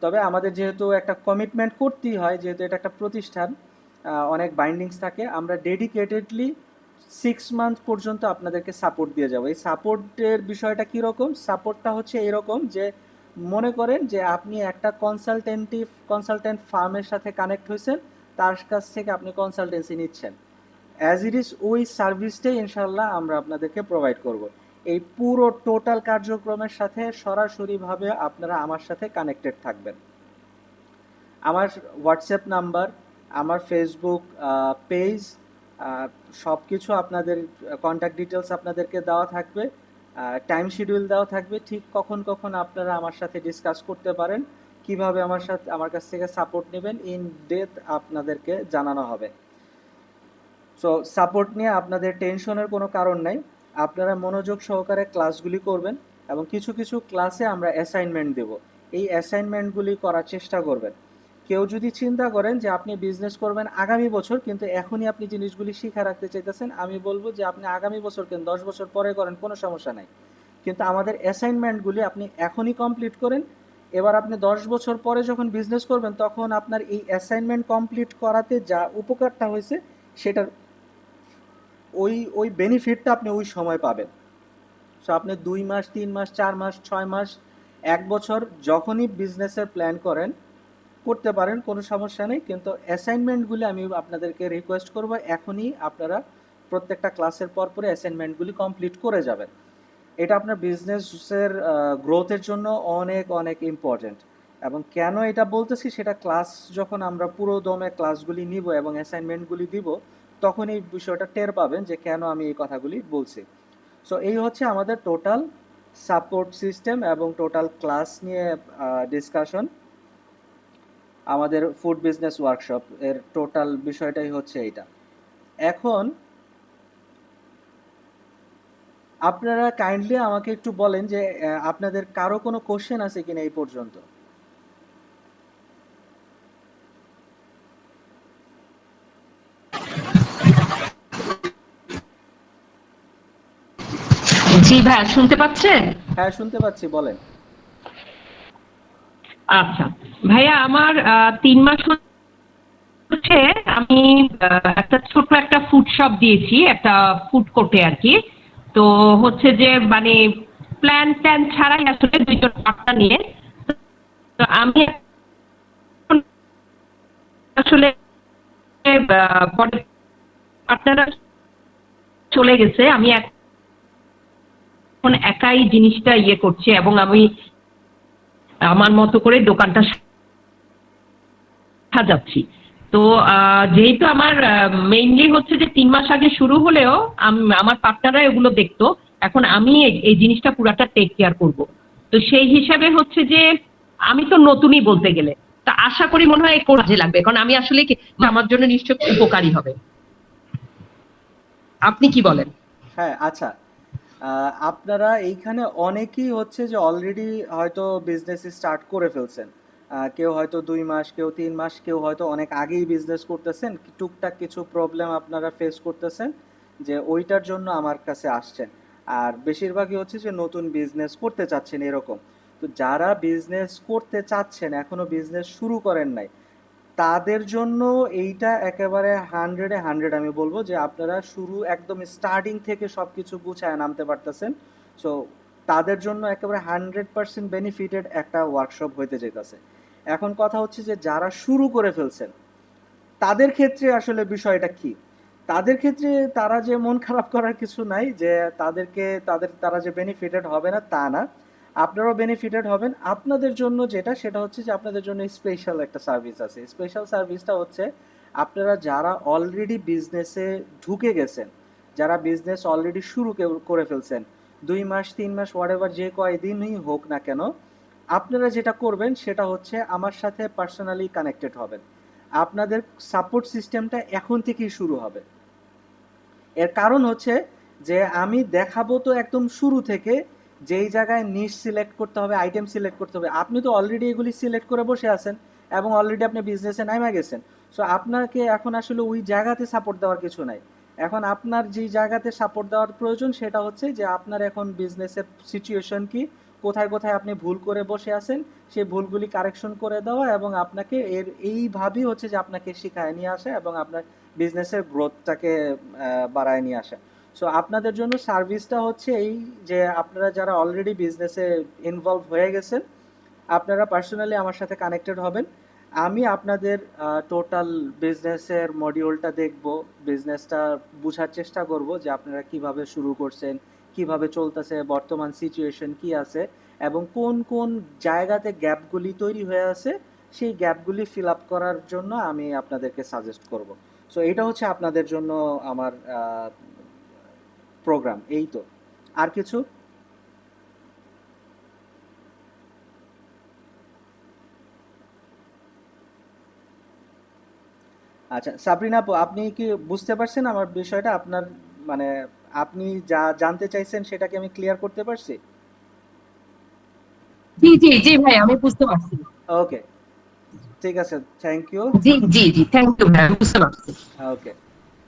তবে আমাদের যেহেতু একটা কমিটমেন্ট করতেই হয়, যেহেতু এটা একটা প্রতিষ্ঠান, অনেক বাইন্ডিংস থাকে, আমরা ডেডিকেটেডলি 6 মান্থ পর্যন্ত আপনাদেরকে সাপোর্ট দিয়ে যাব। এই সাপোর্টের বিষয়টা কীরকম, সাপোর্টটা হচ্ছে এরকম যে, মনে করেন যে আপনি একটা কনসালটেন্ট ফার্মের সাথে কানেক্ট হয়েছেন, তার কাছ থেকে আপনি কনসালটেন্সি নিচ্ছেন, অ্যাজ ইট ইজ ওই সার্ভিসটাই ইনশাল্লাহ আমরা আপনাদেরকে প্রোভাইড করব। এই পুরো টোটাল কার্যক্রমের সাথে সরাসরিভাবে আপনারা আমার সাথে কানেক্টেড থাকবেন। আমার হোয়াটসঅ্যাপ নাম্বার, আমার ফেসবুক পেজ, সব কিছু আপনাদের কন্ট্যাক্ট ডিটেলস আপনাদেরকে দেওয়া থাকবে, টাইম শিডিউল দেওয়া থাকবে, ঠিক কখন কখন আপনারা আমার সাথে ডিসকাস করতে পারেন, কিভাবে আমার কাছ থেকে সাপোর্ট নেবেন ইন ডেপথ আপনাদেরকে জানানো হবে। সো সাপোর্ট নিয়ে আপনাদের টেনশনের কোনো কারণ নাই, আপনারা মনোযোগ সহকারে ক্লাসগুলি করবেন এবং কিছু কিছু ক্লাসে আমরা অ্যাসাইনমেন্ট দেব, এই অ্যাসাইনমেন্টগুলি করার চেষ্টা করবেন। কেউ যদি চিন্তা করেন যে আপনি বিজনেস করবেন আগামী বছর কিন্তু এখনই আপনি জিনিসগুলি শিখে রাখতে চাইতেছেন, আমি বলবো যে আপনি আগামী বছর কেন 10 বছর পরে করেন, কোনো সমস্যা নাই, কিন্তু আমাদের অ্যাসাইনমেন্টগুলি আপনি এখনই কমপ্লিট করেন। এবার আপনি 10 বছর পরে যখন বিজনেস করবেন তখন আপনার এই অ্যাসাইনমেন্ট কমপ্লিট করাতে যা উপকারটা হয়েছে সেটার ওই ওই বেনিফিটটা আপনি ওই সময় পাবেন। সো আপনি 2 মাস, 3 মাস, 4 মাস, 6 মাস, 1 বছর যখনই বিজনেসের প্ল্যান করেন করতে পারেন, কোনো সমস্যা নেই, কিন্তু অ্যাসাইনমেন্টগুলি আমি আপনাদেরকে রিকোয়েস্ট করব এখনই আপনারা প্রত্যেকটা ক্লাসের পর পরে অ্যাসাইনমেন্টগুলি কমপ্লিট করে যাবেন। এটা আপনার বিজনেসের গ্রোথের জন্য অনেক অনেক ইম্পর্ট্যান্ট। এবং কেন এটা বলতেছি সেটা ক্লাস যখন আমরা পুরো দমে ক্লাসগুলি নিব এবং অ্যাসাইনমেন্টগুলি দিব তখন এই বিষয়টা টের পাবেন যে কেন আমি এই কথাগুলি বলছি। সো এই হচ্ছে আমাদের টোটাল সাপোর্ট সিস্টেম এবং টোটাল ক্লাস নিয়ে ডিসকাশন। আমাদের ফুড বিজনেস ওয়ার্কশপ এর টোটাল বিষয়টাই হচ্ছে এইটা। এখন আপনারা কাইন্ডলি আমাকে একটু বলেন যে আপনাদের কারো কোনো কোশ্চেন আছে কিনা এই পর্যন্ত? জি ভাইয়া, শুনতে পাচ্ছেন? হ্যাঁ শুনতে পাচ্ছি, বলেন। আচ্ছা ভাইয়া, আমার 3 মাস হচ্ছে আমি একটা ছোট একটা ফুড শপ দিয়েছি, একটা ফুড কোর্টে আর কি। তো হচ্ছে যে মানে প্ল্যান ট্যান ছাড়াই আসলে 2জন পার্টনার নিয়ে। তো আমি এখন আসলে পরে পার্টনাররা চলে গেছে, আমি এখন একাই জিনিসটা ইয়ে করছি এবং আমি আমার মতো করে দোকানটা সাজাচ্ছি। তো যেহেতু আমার মেইনলি হচ্ছে যে 3 মাস আগে শুরু হলেও আমার পার্টনাররা এগুলো দেখতো, এখন আমি এই জিনিসটা পুরাটা টেক কেয়ার করব। তো সেই হিসাবে হচ্ছে যে আমি তো নতুনই বলতে গেলে, তা আশা করি মনে হয় কাজে লাগবে, কারণ আমি আসলে আমার জন্য নিশ্চয় উপকারী হবে। আপনি কি বলেন? হ্যাঁ আচ্ছা, আপনারা এইখানে অনেকেই হচ্ছে যে অলরেডি হয়তো বিজনেস স্টার্ট করে ফেলছেন, কেউ হয়তো 2 মাস, কেউ 3 মাস, কেউ হয়তো অনেক আগেই বিজনেস করতেছেন, টুকটাক কিছু প্রবলেম আপনারা ফেস করতেছেন যে ওইটার জন্য আমার কাছে আসছেন। আর বেশিরভাগই হচ্ছে যে নতুন বিজনেস করতে চাচ্ছেন এরকম। তো যারা বিজনেস করতে চাচ্ছেন এখনো বিজনেস শুরু করেন নাই, তাদের জন্য এইটা একেবারে 100-এ 100 আমি বলবো যে আপনারা শুরু একদম স্টার্টিং থেকে সব কিছু গুছায় নামতে পারতেছেন। সো তাদের জন্য একেবারে 100% বেনিফিটেড একটা ওয়ার্কশপ হইতে যেতেছে। এখন কথা হচ্ছে যে যারা শুরু করে ফেলছেন তাদের ক্ষেত্রে আসলে বিষয়টা কি? তাদের ক্ষেত্রে তারা যে মন খারাপ করার কিছু নাই যে তারা যে বেনিফিটেড হবে না তা না, আপনারাও বেনিফিটেড হবেন। আপনাদের জন্য যেটা সেটা হচ্ছে যে আপনাদের জন্য স্পেশাল একটা সার্ভিস আছে। স্পেশাল সার্ভিসটা হচ্ছে আপনারা যারা অলরেডি বিজনেসে ঢুকে গেছেন, যারা বিজনেস অলরেডি শুরু করে ফেলছেন, 2 মাস 3 মাস হোয়াটএভার যে কয়দিনই হোক না কেন, আপনারা যেটা করবেন সেটা হচ্ছে আমার সাথে পার্সোনালি কানেক্টেড হবেন। আপনাদের সাপোর্ট সিস্টেমটা এখন থেকেই শুরু হবে। এর কারণ হচ্ছে যে আমি দেখাবো তো একদম শুরু থেকে, যেই জায়গায় নিশ সিলেক্ট করতে হবে, আইটেম সিলেক্ট করতে হবে, আপনি তো অলরেডি এগুলি সিলেক্ট করে বসে আছেন এবং অলরেডি আপনি বিজনেসে নামে গেছেন। সো আপনাকে এখন আসলে ওই জায়গাতে সাপোর্ট দেওয়ার কিছু নাই। এখন আপনার যেই জায়গাতে সাপোর্ট দেওয়ার প্রয়োজন সেটা হচ্ছে যে আপনার এখন বিজনেসের সিচুয়েশন কি, কোথায় কোথায় আপনি ভুল করে বসে আছেন, সেই ভুলগুলি কারেকশন করে দেওয়া এবং আপনাকে এইভাবেই হচ্ছে যে আপনাকে শিখায় নিয়ে আসা এবং আপনার বিজনেসের গ্রোথটাকে বাড়ায় নিয়ে আসা। সো আপনাদের জন্য সার্ভিসটা হচ্ছে এই যে আপনারা যারা অলরেডি বিজনেসে ইনভলভ হয়ে গেছেন আপনারা পার্সোনালি আমার সাথে কানেক্টেড হবেন। আমি আপনাদের টোটাল বিজনেসের মডিউলটা দেখব, বিজনেসটা বোঝার চেষ্টা করব যে আপনারা কিভাবে শুরু করছেন, কিভাবে চলতেছে, বর্তমান সিচুয়েশন কি আছে এবং কোন কোন জায়গাতে গ্যাপগুলি তৈরি হয়ে আছে সেই গ্যাপগুলি ফিল আপ করার জন্য আমি আপনাদেরকে সাজেস্ট করব। সো এটা হচ্ছে আপনাদের জন্য আমার প্রোগ্রাম, এই তো। আর কিছু? আচ্ছা সাবরিনা আপু, আপনি কি বুঝতে পারছেন আমার বিষয়টা? আপনার মানে আপনি যা জানতে চাইছেন সেটা কি আমি ক্লিয়ার করতে পারছি? জি জি জি ভাই, আমি বুঝতে পারছি। ওকে, ঠিক আছে, থ্যাংক ইউ। জি জি জি, থ্যাংক ইউ ভাই, আমি বুঝতে পারছি। ওকে।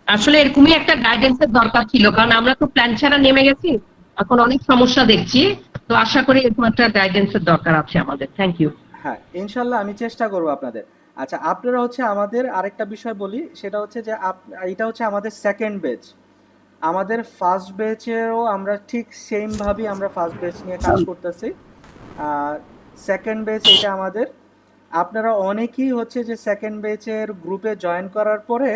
আসলে এরকমই একটা গাইডেন্সের দরকার ছিল, কারণ আমরা তো প্ল্যান ছাড়া নেমে গেছি, এখন অনেক সমস্যা দেখছি। তো আশা করি এরকম একটা গাইডেন্সের দরকার আছে আমাদের। Thank you. হ্যাঁ, ইনশাল্লাহ আমি চেষ্টা করব আপনাদের। আচ্ছা, আপনারা হচ্ছে আমাদের আরেকটা বিষয় বলি, সেটা হচ্ছে যে এটা হচ্ছে আমাদের সেকেন্ড ব্যাচ। আমাদের ফার্স্ট ব্যাচেও আমরা ঠিক সেম ভাবেই আমরা ফার্স্ট ব্যাচ নিয়ে কাজ করতেছি। আর সেকেন্ড ব্যাচ এটা আমাদের। আপনারা অনেকেই হচ্ছে যে সেকেন্ড ব্যাচের গ্রুপে জয়েন করার পরে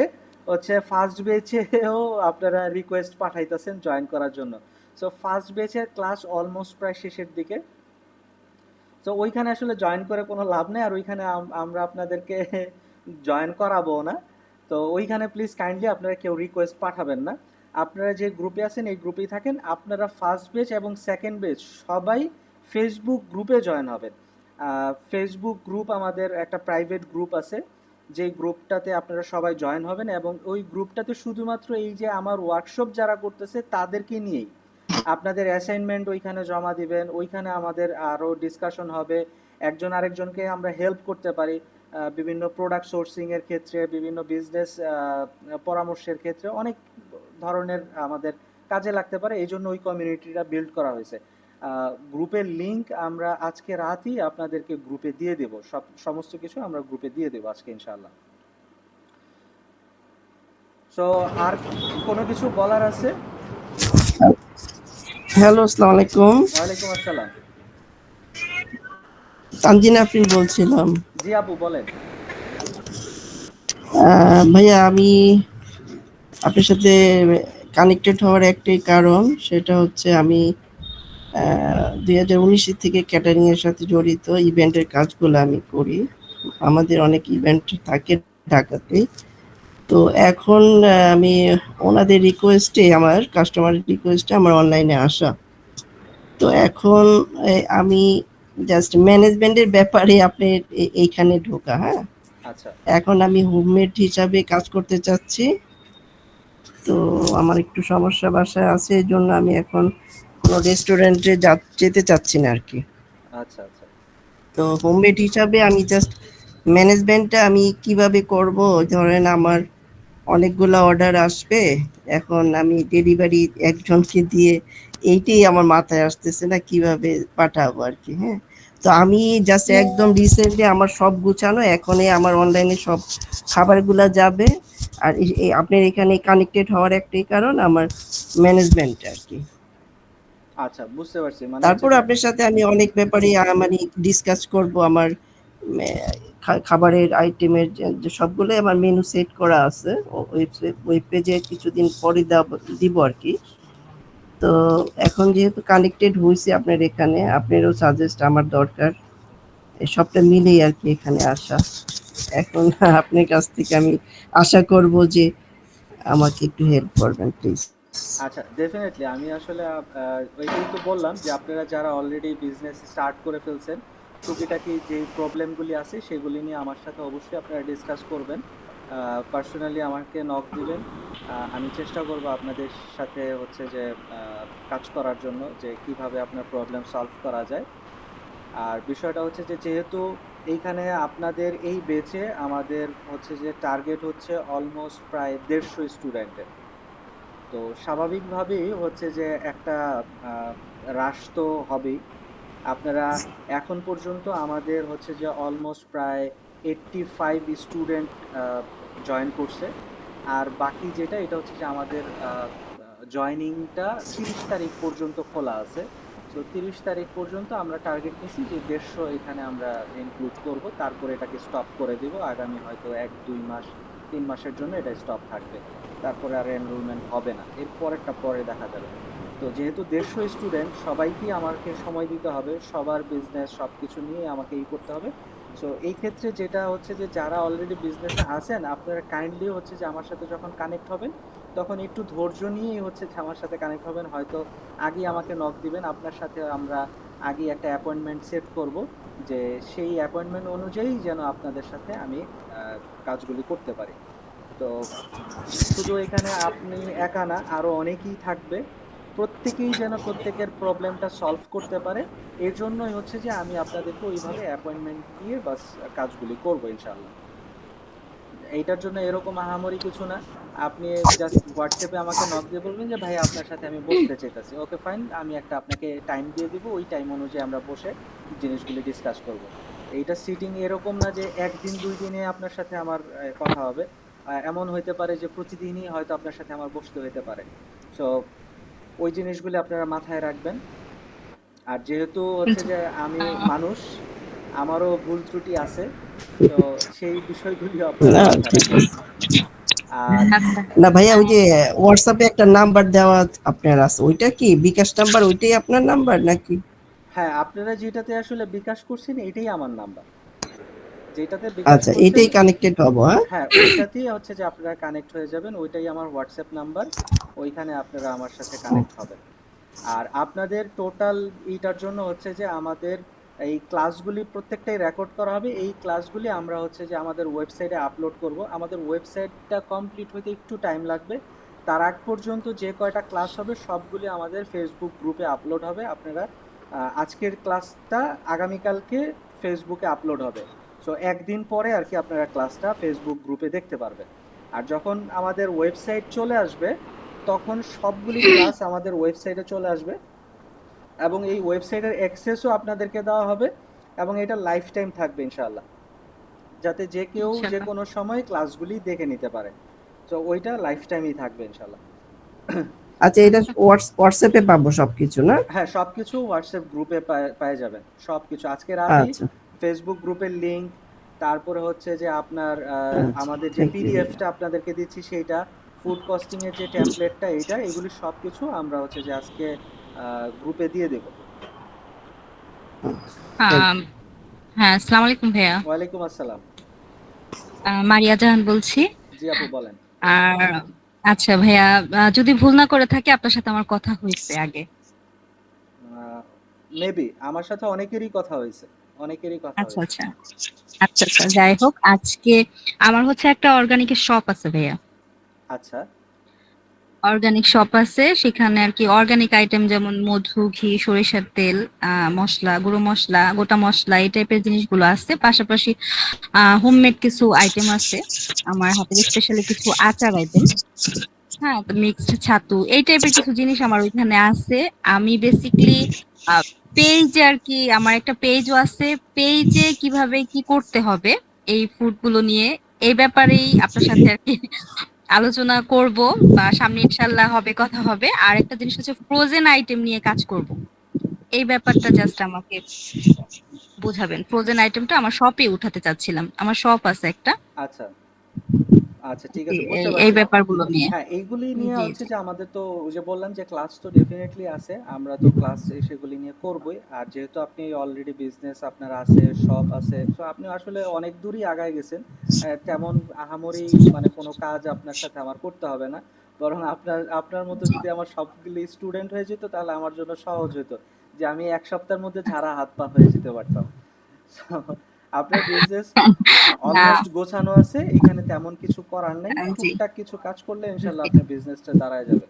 হচ্ছে ফার্স্ট ব্যাচেও আপনারা রিকোয়েস্ট পাঠাইতেছেন জয়েন করার জন্য। সো ফার্স্ট ব্যাচের ক্লাস অলমোস্ট প্রায় শেষের দিকে। তো ওইখানে আসলে জয়েন করে কোনো লাভ নেই, আর ওইখানে আমরা আপনাদেরকে জয়েন করাবো না। তো ওইখানে প্লিজ কাইন্ডলি আপনারা কেউ রিকোয়েস্ট পাঠাবেন না। আপনারা যে গ্রুপে আছেন এই গ্রুপেই থাকেন। আপনারা ফার্স্ট বেচ এবং সেকেন্ড বেচ সবাই ফেসবুক গ্রুপে জয়েন হবেন। ফেসবুক গ্রুপ আমাদের একটা প্রাইভেট গ্রুপ আছে, যেই গ্রুপটাতে আপনারা সবাই জয়েন হবেন, এবং ওই গ্রুপটাতে শুধুমাত্র এই যে আমার ওয়ার্কশপ যারা করতেছে তাদেরকে নিয়েই আপনাদের অ্যাসাইনমেন্ট ওইখানে জমা দিবেন। ওইখানে আমাদের আরও ডিসকাশন হবে, একজন আরেকজনকে আমরা হেল্প করতে পারি বিভিন্ন প্রোডাক্ট সোর্সিং এর ক্ষেত্রে, বিভিন্ন বিজনেস পরামর্শের ক্ষেত্রে, অনেক ধরনের আমাদের কাজে লাগতে পারে। এই জন্য ওই কমিউনিটিটা বিল্ড করা হয়েছে। গ্রুপের লিংক আমরা আজকে রাতই আপনাদেরকে গ্রুপে দিয়ে দেব, সমস্ত কিছু আমরা গ্রুপে দিয়ে দেবো আজকে ইনশাআল্লাহ। সো আর কোনো কিছু বলার আছে? হ্যালো, আসসালামু আলাইকুম। ওয়ালাইকুম আসসালাম। তানজিন আফরিন বলছিলাম। জি আপু বলেন। ভাইয়া, আমি আপনার সাথে কানেক্টেড হওয়ার একটাই কারণ, সেটা হচ্ছে আমি 2019 থেকে ক্যাটারিং এর সাথে জড়িত। ইভেন্টের কাজগুলো আমি করি, আমাদের অনেক ইভেন্ট থাকে ঢাকাতে। তো এখন আমি ওনাদের রিকোয়েস্টে, আমার কাস্টমারের রিকোয়েস্টে আমার অনলাইনে আসা। তো এখন আমি জাস্ট ম্যানেজমেন্টের ব্যাপারে আপনি এইখানে ঢোকা। হ্যাঁ, আচ্ছা এখন আমি হোমমেড হিসাবে কাজ করতে চাচ্ছি। তো আমার একটু সমস্যা বাসায় আছে, এই জন্য আমি এখন কোনো রেস্টুরেন্টে যেতে চাচ্ছি না আর কি। আচ্ছা আচ্ছা তো হোমমেড হিসাবে আমি জাস্ট ম্যানেজমেন্টটা আমি কিভাবে করব, ধরেন আমার অনেকগুলা অর্ডার আসবে, এখন আমি ডেলিভারি একজনকে দিয়ে এইটাই আমার মাথায় আসতেছে না কিভাবে পাঠাবো আর কি। হ্যাঁ, তো আমি জাস্ট একদম রিসেন্টলি আমার সব গুছানো, এখনই আমার অনলাইনে সব খাবারগুলা যাবে। আর আপনার এখানে কানেক্টেড হওয়ার একটাই কারণ আমার ম্যানেজমেন্ট আর কি। আচ্ছা, বুঝতে পারছি। মানে তারপর যেটা আপনার সাথে আমি অনেক ব্যাপারে মানে ডিসকাস করব। আমার খাবারের আইটেমের যে সবগুলো আমার মেনু সেট করা আছে ওয়েব পেজে, কিছুদিন পরে দিব আর কি। তো এখন যেহেতু কানেক্টেড হয়েছে আপনার এখানে, আপনারও সাজেস্ট আমার দরকার, এই সবটা মিলেই আর কি এখানে আসা। এখন আপনার কাছ থেকে আমি আশা করব যে আমাকে একটু হেল্প করবেন প্লিজ। আচ্ছা, ডেফিনেটলি আমি আসলে ওইটাই তো বললাম যে আপনারা যারা অলরেডি বিজনেস স্টার্ট করে ফেলছেন, টুকিটাকি যে প্রবলেমগুলি আছে সেগুলি নিয়ে আমার সাথে অবশ্যই আপনারা ডিসকাস করবেন, পার্সোনালি আমাকে নক দিবেন। আমি চেষ্টা করব আপনাদের সাথে হচ্ছে যে কাজ করার জন্য, যে কিভাবে আপনার প্রবলেম সলভ করা যায়। আর বিষয়টা হচ্ছে যে যেহেতু এইখানে আপনাদের এই বেচে আমাদের হচ্ছে যে টার্গেট হচ্ছে অলমোস্ট প্রায় 150 স্টুডেন্টের। তো স্বাভাবিকভাবেই হচ্ছে যে একটা হ্রাস তো হবেই। আপনারা এখন পর্যন্ত আমাদের হচ্ছে যে অলমোস্ট প্রায় 85 স্টুডেন্ট জয়েন করছে। আর বাকি যেটা এটা হচ্ছে যে আমাদের জয়নিংটা 30 তারিখ পর্যন্ত খোলা আছে। তো 30 তারিখ পর্যন্ত আমরা টার্গেট নিছি যে 150 এখানে আমরা ইনক্লুড করব, তারপরে এটাকে স্টপ করে দিব। আগামী হয়তো 1-2 মাস 3 মাসের জন্য এটা স্টপ থাকবে, তারপরে আর এনরোলমেন্ট হবে না, এর পরেরটা পরে দেখা যাবে। তো তো যেহেতু 150 স্টুডেন্ট, সবাইকেই আমাকে সময় দিতে হবে, সবার বিজনেস সব কিছু নিয়ে আমাকে করতে হবে। সো এই ক্ষেত্রে যেটা হচ্ছে যে যারা অলরেডি বিজনেসে আছেন, আপনারা কাইন্ডলি হচ্ছে যে আমার সাথে যখন কানেক্ট হবেন, তখন একটু ধৈর্য নিয়েই হচ্ছে যে আমার সাথে কানেক্ট হবেন। হয়তো আগে আমাকে নক দিবেন, আপনার সাথে আমরা আগে একটা অ্যাপয়েন্টমেন্ট সেট করব, যে সেই অ্যাপয়েন্টমেন্ট অনুযায়ী যেন আপনাদের সাথে আমি কাজগুলি করতে পারি। তো শুধু এখানে আপনি একা না, আরো অনেকেই থাকবে, প্রত্যেকেই যেন প্রত্যেকের প্রবলেমটা সলভ করতে পারে। এর জন্যই হচ্ছে যে আমি আপনাদেরকে ওইভাবে অ্যাপয়েন্টমেন্ট দিয়ে বাস কাজগুলি করবো ইনশাআল্লাহ। এইটার জন্য এরকম আহামরি কিছু না, আপনি জাস্ট হোয়াটসঅ্যাপে আমাকে নক দিয়ে বলবেন যে ভাই আপনার সাথে আমি বসতে চাইতেছি, ওকে ফাইন, আমি একটা আপনাকে টাইম দিয়ে দিব, ওই টাইম অনুযায়ী আমরা বসে জিনিসগুলি ডিসকাস করব। এইটা সিটিং এরকম না যে একদিন 2 দিনে আপনার সাথে আমার কথা হবে। এমন হইতে পারে যে প্রতিদিনই হয়তো আপনার সাথে আমার বসতে হইতে পারে। সো ওই জিনিসগুলি আপনারা মাথায় রাখবেন। আর যেহেতু হচ্ছে যে আমি মানুষ, আমারও ভুল ত্রুটি আছে, তো সেই বিষয়গুলি আপনারা না মাথায় ঠিক রাখবেন। আছে। আর আচ্ছা। না ভাইয়া, ওই যে হোয়াটসঅ্যাপে একটা নাম্বার দেওয়া আপনার আছে, ওইটা কি বিকাশ নাম্বার? ওইটাই আপনার নাম্বার নাকি? হ্যাঁ, আপনারা যেটাতে আসলে বিকাশ করছেন এটাই আমার নাম্বার, যেটাতে বিকাশ আচ্ছা, করছেন। এটাই কানেক্টেড হবো, হ্যাঁ। হ্যাঁ, ওইটাতেই হচ্ছে যে আপনারা কানেক্ট হয়ে যাবেন, ওইটাই আমার হোয়াটসঅ্যাপ নাম্বার, ওইখানে আপনারা আমার সাথে কানেক্ট হবেন। আর আপনাদের টোটাল এইটার জন্য হচ্ছে যে আমাদের এই ক্লাসগুলি প্রত্যেকটাই রেকর্ড করা হবে। এই ক্লাসগুলি আমরা হচ্ছে যে আমাদের ওয়েবসাইটে আপলোড করব। আমাদের ওয়েবসাইটটা কমপ্লিট হতে একটু টাইম লাগবে। তার আগ পর্যন্ত যে কয়টা ক্লাস হবে সবগুলি আমাদের ফেসবুক গ্রুপে আপলোড হবে। আপনারা আজকের ক্লাসটা আগামীকালকে ফেসবুকে আপলোড হবে। সো একদিন পরে আর কি আপনারা ক্লাসটা ফেসবুক গ্রুপে দেখতে পারবেন। আর যখন আমাদের ওয়েবসাইট চলে আসবে, তখন সবগুলি ক্লাস আমাদের ওয়েবসাইটে চলে আসবে, এবং এই ওয়েবসাইটের অ্যাক্সেসও আপনাদেরকে দেওয়া হবে, এবং এটা লাইফ টাইম থাকবে ইনশাআল্লাহ, যাতে যে কেউ যে ইনশাআল্লাহ। কোনো সময় ক্লাসগুলি দেখে নিতে পারে। তো ওইটা লাইফ টাইমই থাকবে ইনশাআল্লাহ। আচ্ছা, এটা হোয়াটসঅ্যাপে পাবো সবকিছু না? হ্যাঁ, সবকিছু হোয়াটসঅ্যাপ গ্রুপে পেয়ে যাবেন, সবকিছু আজকে রাতেই আচ্ছা ফেসবুক গ্রুপের লিংক, তারপরে হচ্ছে যে আপনার আচ্ছা, আমাদের যে থ্যাংক ইউ ভাইয়া। পিডিএফটা আপনাদেরকে দিচ্ছি সেইটা, ফুড কস্টিং এর যে টেমপ্লেটটা, এইটা এগুলি সবকিছু আমরা হচ্ছে যে আজকে গ্রুপে দিয়ে দেব। থ্যাংক আম, হ্যাঁ, আসসালামু আলাইকুম ভাইয়া। ওয়ালাইকুম আসসালাম। মারিয়া জাহান বলছি। জি আপু বলেন। আর আচ্ছা ভাইয়া, যদি ভুল না করে থাকি আপনার সাথে আমার কথা হয়েছে আগে। মেবি আমার সাথে অনেকেরই কথা হয়েছে, অনেকেরই কথা আচ্ছা হয়েছে। আচ্ছা আচ্ছা আচ্ছা, যাই হোক, আজকে আমার হচ্ছে একটা অর্গানিকের শপ আছে ভাইয়া। আচ্ছা অর্গানিক শপ আছে, সেখানে আর কি অর্গানিক আইটেম যেমন মধু, ঘি, সরিষার তেল, মশলা, গুঁড়ো মশলা, গোটা মশলা, এই টাইপের জিনিসগুলো আছে। পাশাপাশি হোমমেড কিছু আইটেম আছে, আমার হাতের স্পেশালি কিছু আচার আইটেম। হ্যাঁ, তো মিক্সড ছাতু, এই টাইপের কিছু জিনিস আমার ওইখানে আছে। আমি বেসিকলি পেজে আর কি, আমার একটা পেজও আছে। পেজে কিভাবে কি করতে হবে এই ফুড গুলো নিয়ে, এই ব্যাপারেই আপনার সাথে আর কি আলোচনা করব, বা সামনে ইনশাল্লাহ হবে, কথা হবে। আর একটা জিনিস হচ্ছে ফ্রোজেন আইটেম নিয়ে কাজ করব, এই ব্যাপারটা জাস্ট আমাকে বোঝাবেন। ফ্রোজেন আইটেমটা আমার শপে উঠাতে চাচ্ছিলাম, আমার শপ আছে একটা। আচ্ছা আচ্ছা, ঠিক জি, আছে, বুঝতে এই পারছি। ব্যাপারগুলো নিয়ে। হ্যাঁ, এইগুলি নিয়ে জি হচ্ছে জি। যে আমাদের তো ওই যে বললাম যে ক্লাস তো ডেফিনেটলি আছে, আমরা তো ক্লাস সেগুলি নিয়ে করবই। আর যেহেতু আপনি অলরেডি বিজনেস আপনার আছে, শপ আছে, তো আপনি আসলে অনেক দূরই আগায় গেছেন। তেমন আহামরি মানে কোনো কাজ আপনার সাথে আমার করতে হবে না, বরং আপনার আপনার মতো যদি আমার সবগুলি স্টুডেন্ট হয়ে যেত তাহলে আমার জন্য সহজ হতো, যে আমি 1 সপ্তাহের মধ্যে ঝাড়া হাত পা হয়ে যেতে পারতাম। So, আপনার বিজনেস না, অলমোস্ট গোছানো আছে, এখানে তেমন কিছু করার নাই, জি টুকটাক কিছু কাজ করলে ইনশাল্লাহ জি। আপনার বিজনেসটা দাঁড়ায় যাবে।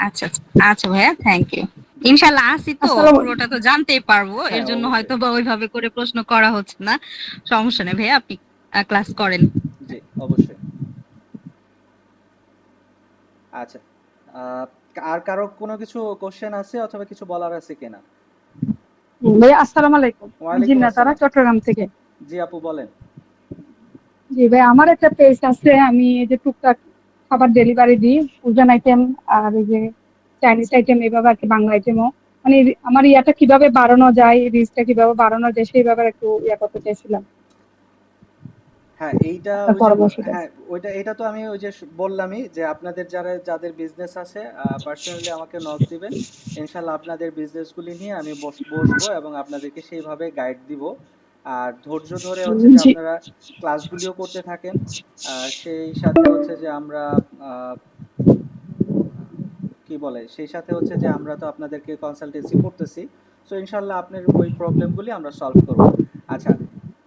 আচ্ছা আচ্ছা আচ্ছা ভাইয়া, থ্যাংক ইউ। জি ইনশাল্লাহ আসি তো, আসসালামু পুরোটা তো জানতেই পারবো, এর হ্যাঁ জন্য অবশ্যই। হয়তো বা ওইভাবে করে প্রশ্ন করা হচ্ছে না। সমস্যা নেই ভাইয়া, আপনি ক্লাস করেন। জি অবশ্যই। আচ্ছা, আহ, আর কারো কোনো কিছু কোশ্চেন আছে অথবা কিছু বলার আছে কিনা? ভাইয়া, আসসালামু আলাইকুম। আমি ওয়ালাইকুম জিন্নাতারা, আসসালাম। চট্টগ্রাম থেকে। জি আপু বলেন। জি ভাই, আমার একটা পেজ আছে, আমি এই যে টুকটাক খাবার ডেলিভারি দিই, ফুশন আইটেম আর এই যে চাইনিজ আইটেম, এভাবে আর কি, বাংলা আইটেমও। মানে আমার ইয়াটা কিভাবে বাড়ানো যায়, রিচটা কিভাবে বাড়ানো যায়, সেই ব্যাপারে একটু ইয়া করতে চাইছিলাম। হ্যাঁ, এইটা আপনার ওই যে পরামর্শটা। হ্যাঁ, ওইটা এটা তো আমি ওই যে বললামই যে আপনাদের যাদের বিজনেস আছে পার্সোনালি আমাকে নক দিবেন। ইনশাল্লাহ আপনাদের বিজনেসগুলি নিয়ে আমি বসবো এবং আপনাদেরকে সেইভাবে গাইড দিব। আর ধৈর্য ধরে হচ্ছে যে জি। আপনারা ক্লাসগুলিও করতে থাকেন। সেই সাথে হচ্ছে যে আমরা আহ, কি বলে সেই সাথে হচ্ছে যে আমরা তো আপনাদেরকে কনসালটেন্সি করতেছি। সো ইনশাল্লাহ আপনার ওই প্রবলেমগুলি আমরা সলভ করব। আচ্ছা,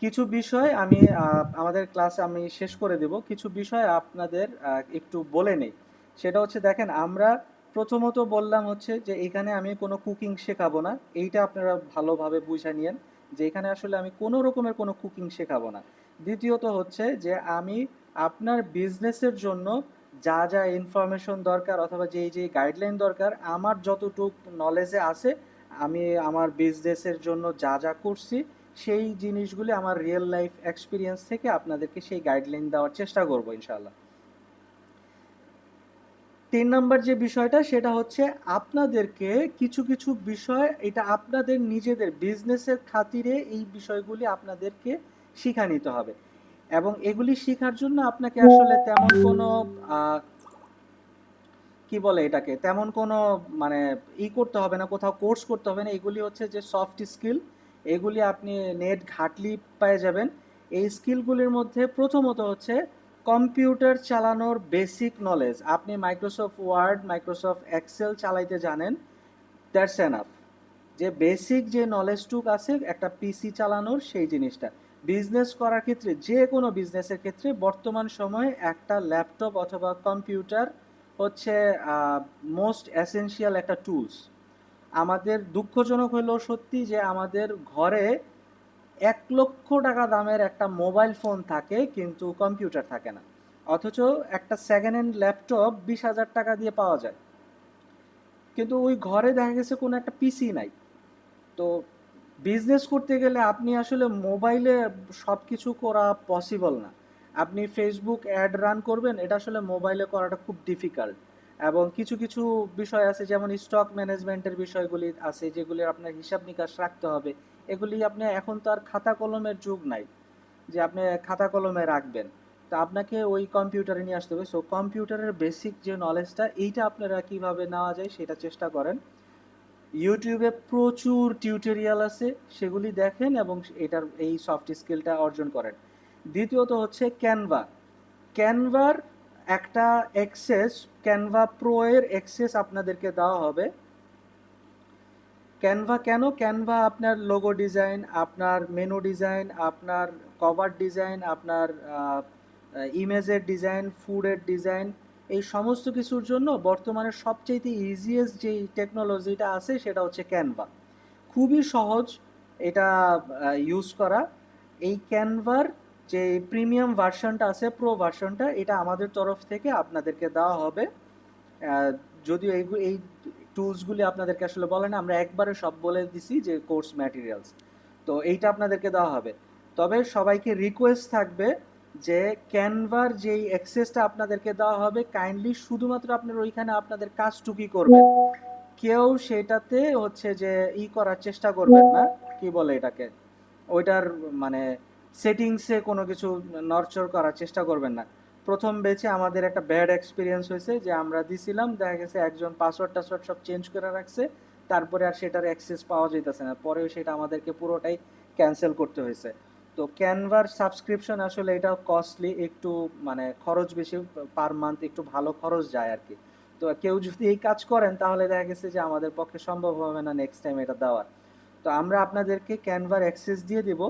কিছু বিষয় আমি আমাদের ক্লাস আমি শেষ করে দেব, কিছু বিষয় আপনাদের একটু বলে নেই। সেটা হচ্ছে দেখেন, আমরা প্রথমত বললাম হচ্ছে যে এখানে আমি কোনো কুকিং শেখাবো না। এইটা আপনারা ভালোভাবে বুঝে নিয়েন যে এখানে আসলে আমি কোনো রকমের কোনো কুকিং শেখাবো না। দ্বিতীয়ত হচ্ছে যে আমি আপনার বিজনেসের জন্য যা যা ইনফরমেশন দরকার অথবা যেই যেই গাইডলাইন দরকার আমার যতটুকু নলেজে আছে, আমি আমার বিজনেসের জন্য যা যা করছি সেই জিনিসগুলি আমার রিয়েল লাইফ এক্সপিরিয়েন্স থেকে আপনাদেরকে সেই গাইডলাইন দেওয়ার চেষ্টা করব ইনশাল্লাহ। 3 নম্বর যে বিষয়টা সেটা হচ্ছে আপনাদেরকে কিছু কিছু বিষয়, এটা আপনাদের নিজেদের বিজনেসের খাতিরে এই বিষয়গুলি আপনাদেরকে শিখা নিতে হবে। এবং এগুলি শেখার জন্য আপনাকে আসলে তেমন কোনো কি বলে এটাকে, তেমন কোনো মানে করতে হবে না, কোথাও কোর্স করতে হবে না। এগুলি হচ্ছে যে সফট স্কিল, এগুলি আপনি নেট ঘাটলি পেয়ে যাবেন। এই স্কিলগুলির মধ্যে প্রথমত হচ্ছে কম্পিউটার চালানোর বেসিক নলেজ। আপনি মাইক্রোসফট ওয়ার্ড, মাইক্রোসফট এক্সেল চালাইতে জানেন, দ্যাটস এনাফ। যে বেসিক যে নলেজটুক আছে একটা পিসি চালানোর, সেই জিনিসটা বিজনেস করার ক্ষেত্রে, যে কোনো বিজনেসের ক্ষেত্রে বর্তমান সময়ে একটা ল্যাপটপ অথবা কম্পিউটার হচ্ছে মোস্ট এসেনশিয়াল একটা টুলস। আমাদের দুঃখজনক হলেও সত্যি যে আমাদের ঘরে 1 লক্ষ টাকা দামের একটা মোবাইল ফোন থাকে কিন্তু কম্পিউটার থাকে না। অথচ একটা সেকেন্ড হ্যান্ড ল্যাপটপ 20,000 টাকা দিয়ে পাওয়া যায়, কিন্তু ওই ঘরে দেখা গেছে কোনো একটা পিসি নাই। তো বিজনেস করতে গেলে আপনি আসলে মোবাইলে সব কিছু করা পসিবল না। আপনি ফেসবুক অ্যাড রান করবেন, এটা আসলে মোবাইলে করাটা খুব ডিফিকাল্ট। এবং কিছু কিছু বিষয় আছে যেমন স্টক ম্যানেজমেন্টের বিষয়গুলি আছে যেগুলি আপনার হিসাব নিকাশ রাখতে হবে। এগুলি আপনি এখন তো আর খাতা কলমের যুগ নাই যে আপনি খাতা কলমে রাখবেন। তা আপনাকে ওই কম্পিউটারে নিয়ে আসতে হবে। সো কম্পিউটারের বেসিক যে নলেজটা, এইটা আপনারা কিভাবে নেওয়া যায় সেটা চেষ্টা করেন। ইউটিউবে প্রচুর টিউটোরিয়াল আছে, সেগুলি দেখেন এবং এটার এই সফট স্কিলটা অর্জন করেন। দ্বিতীয়ত হচ্ছে ক্যানভা। ক্যানভার একটা অ্যাক্সেস, ক্যানভা প্রো এর অ্যাক্সেস আপনাদেরকে দেওয়া হবে। ক্যানভা কেন? ক্যানভা আপনার লোগো ডিজাইন, আপনার মেনু ডিজাইন, আপনার কভার ডিজাইন, আপনার ইমেজের ডিজাইন, ফুডের ডিজাইন, এই সমস্ত কিছুর জন্য বর্তমানে সবচেয়ে ইজিয়েস্ট যেই টেকনোলজিটা আছে সেটা হচ্ছে ক্যানভা। খুবই সহজ এটা ইউজ করা। এই ক্যানভার যে প্রিমিয়াম ভার্সনটা আছে, প্রো ভার্সনটা, এটা আমাদের তরফ থেকে আপনাদেরকে দেওয়া হবে। আহ, যদিও এই টুলসগুলি আপনাদেরকে আসলে বলে না, আমরা একবারে সব বলে দিছি যে কোর্স ম্যাটেরিয়ালস। তো এইটা আপনাদেরকে দেওয়া হবে। তবে সবাইকে রিকোয়েস্ট থাকবে যে ক্যানভার যেই অ্যাক্সেসটা আপনাদেরকে দেওয়া হবে, কাইন্ডলি শুধুমাত্র আপনার ওইখানে আপনাদের কাজটুকুই করবেন। কেউ সেটাতে হচ্ছে যে করার চেষ্টা করবেন না, কি বলে এটাকে, ওইটার মানে সেটিংসে কোনো কিছু নড়চড় করার চেষ্টা করবেন না। প্রথম ব্যাচে আমাদের একটা ব্যাড এক্সপিরিয়েন্স হয়েছে যে আমরা দিছিলাম, দেখা গেছে একজন পাসওয়ার্ড টাসওয়ার্ড সব চেঞ্জ করে রাখছে, তারপরে আর সেটার অ্যাক্সেস পাওয়া যাইতেছে না, পরেও সেটা আমাদেরকে পুরোটাই ক্যান্সেল করতে হয়েছে। তো ক্যানভার সাবস্ক্রিপশন আসলে এটা কস্টলি একটু, মানে খরচ বেশি, পার মান্থ একটু ভালো খরচ যায় আর কি। তো কেউ যদি এই কাজ করেন তাহলে দেখা গেছে যে আমাদের পক্ষে সম্ভব হবে না নেক্সট টাইম এটা দেওয়ার। তো আমরা আপনাদেরকে ক্যানভার অ্যাক্সেস দিয়ে দিব।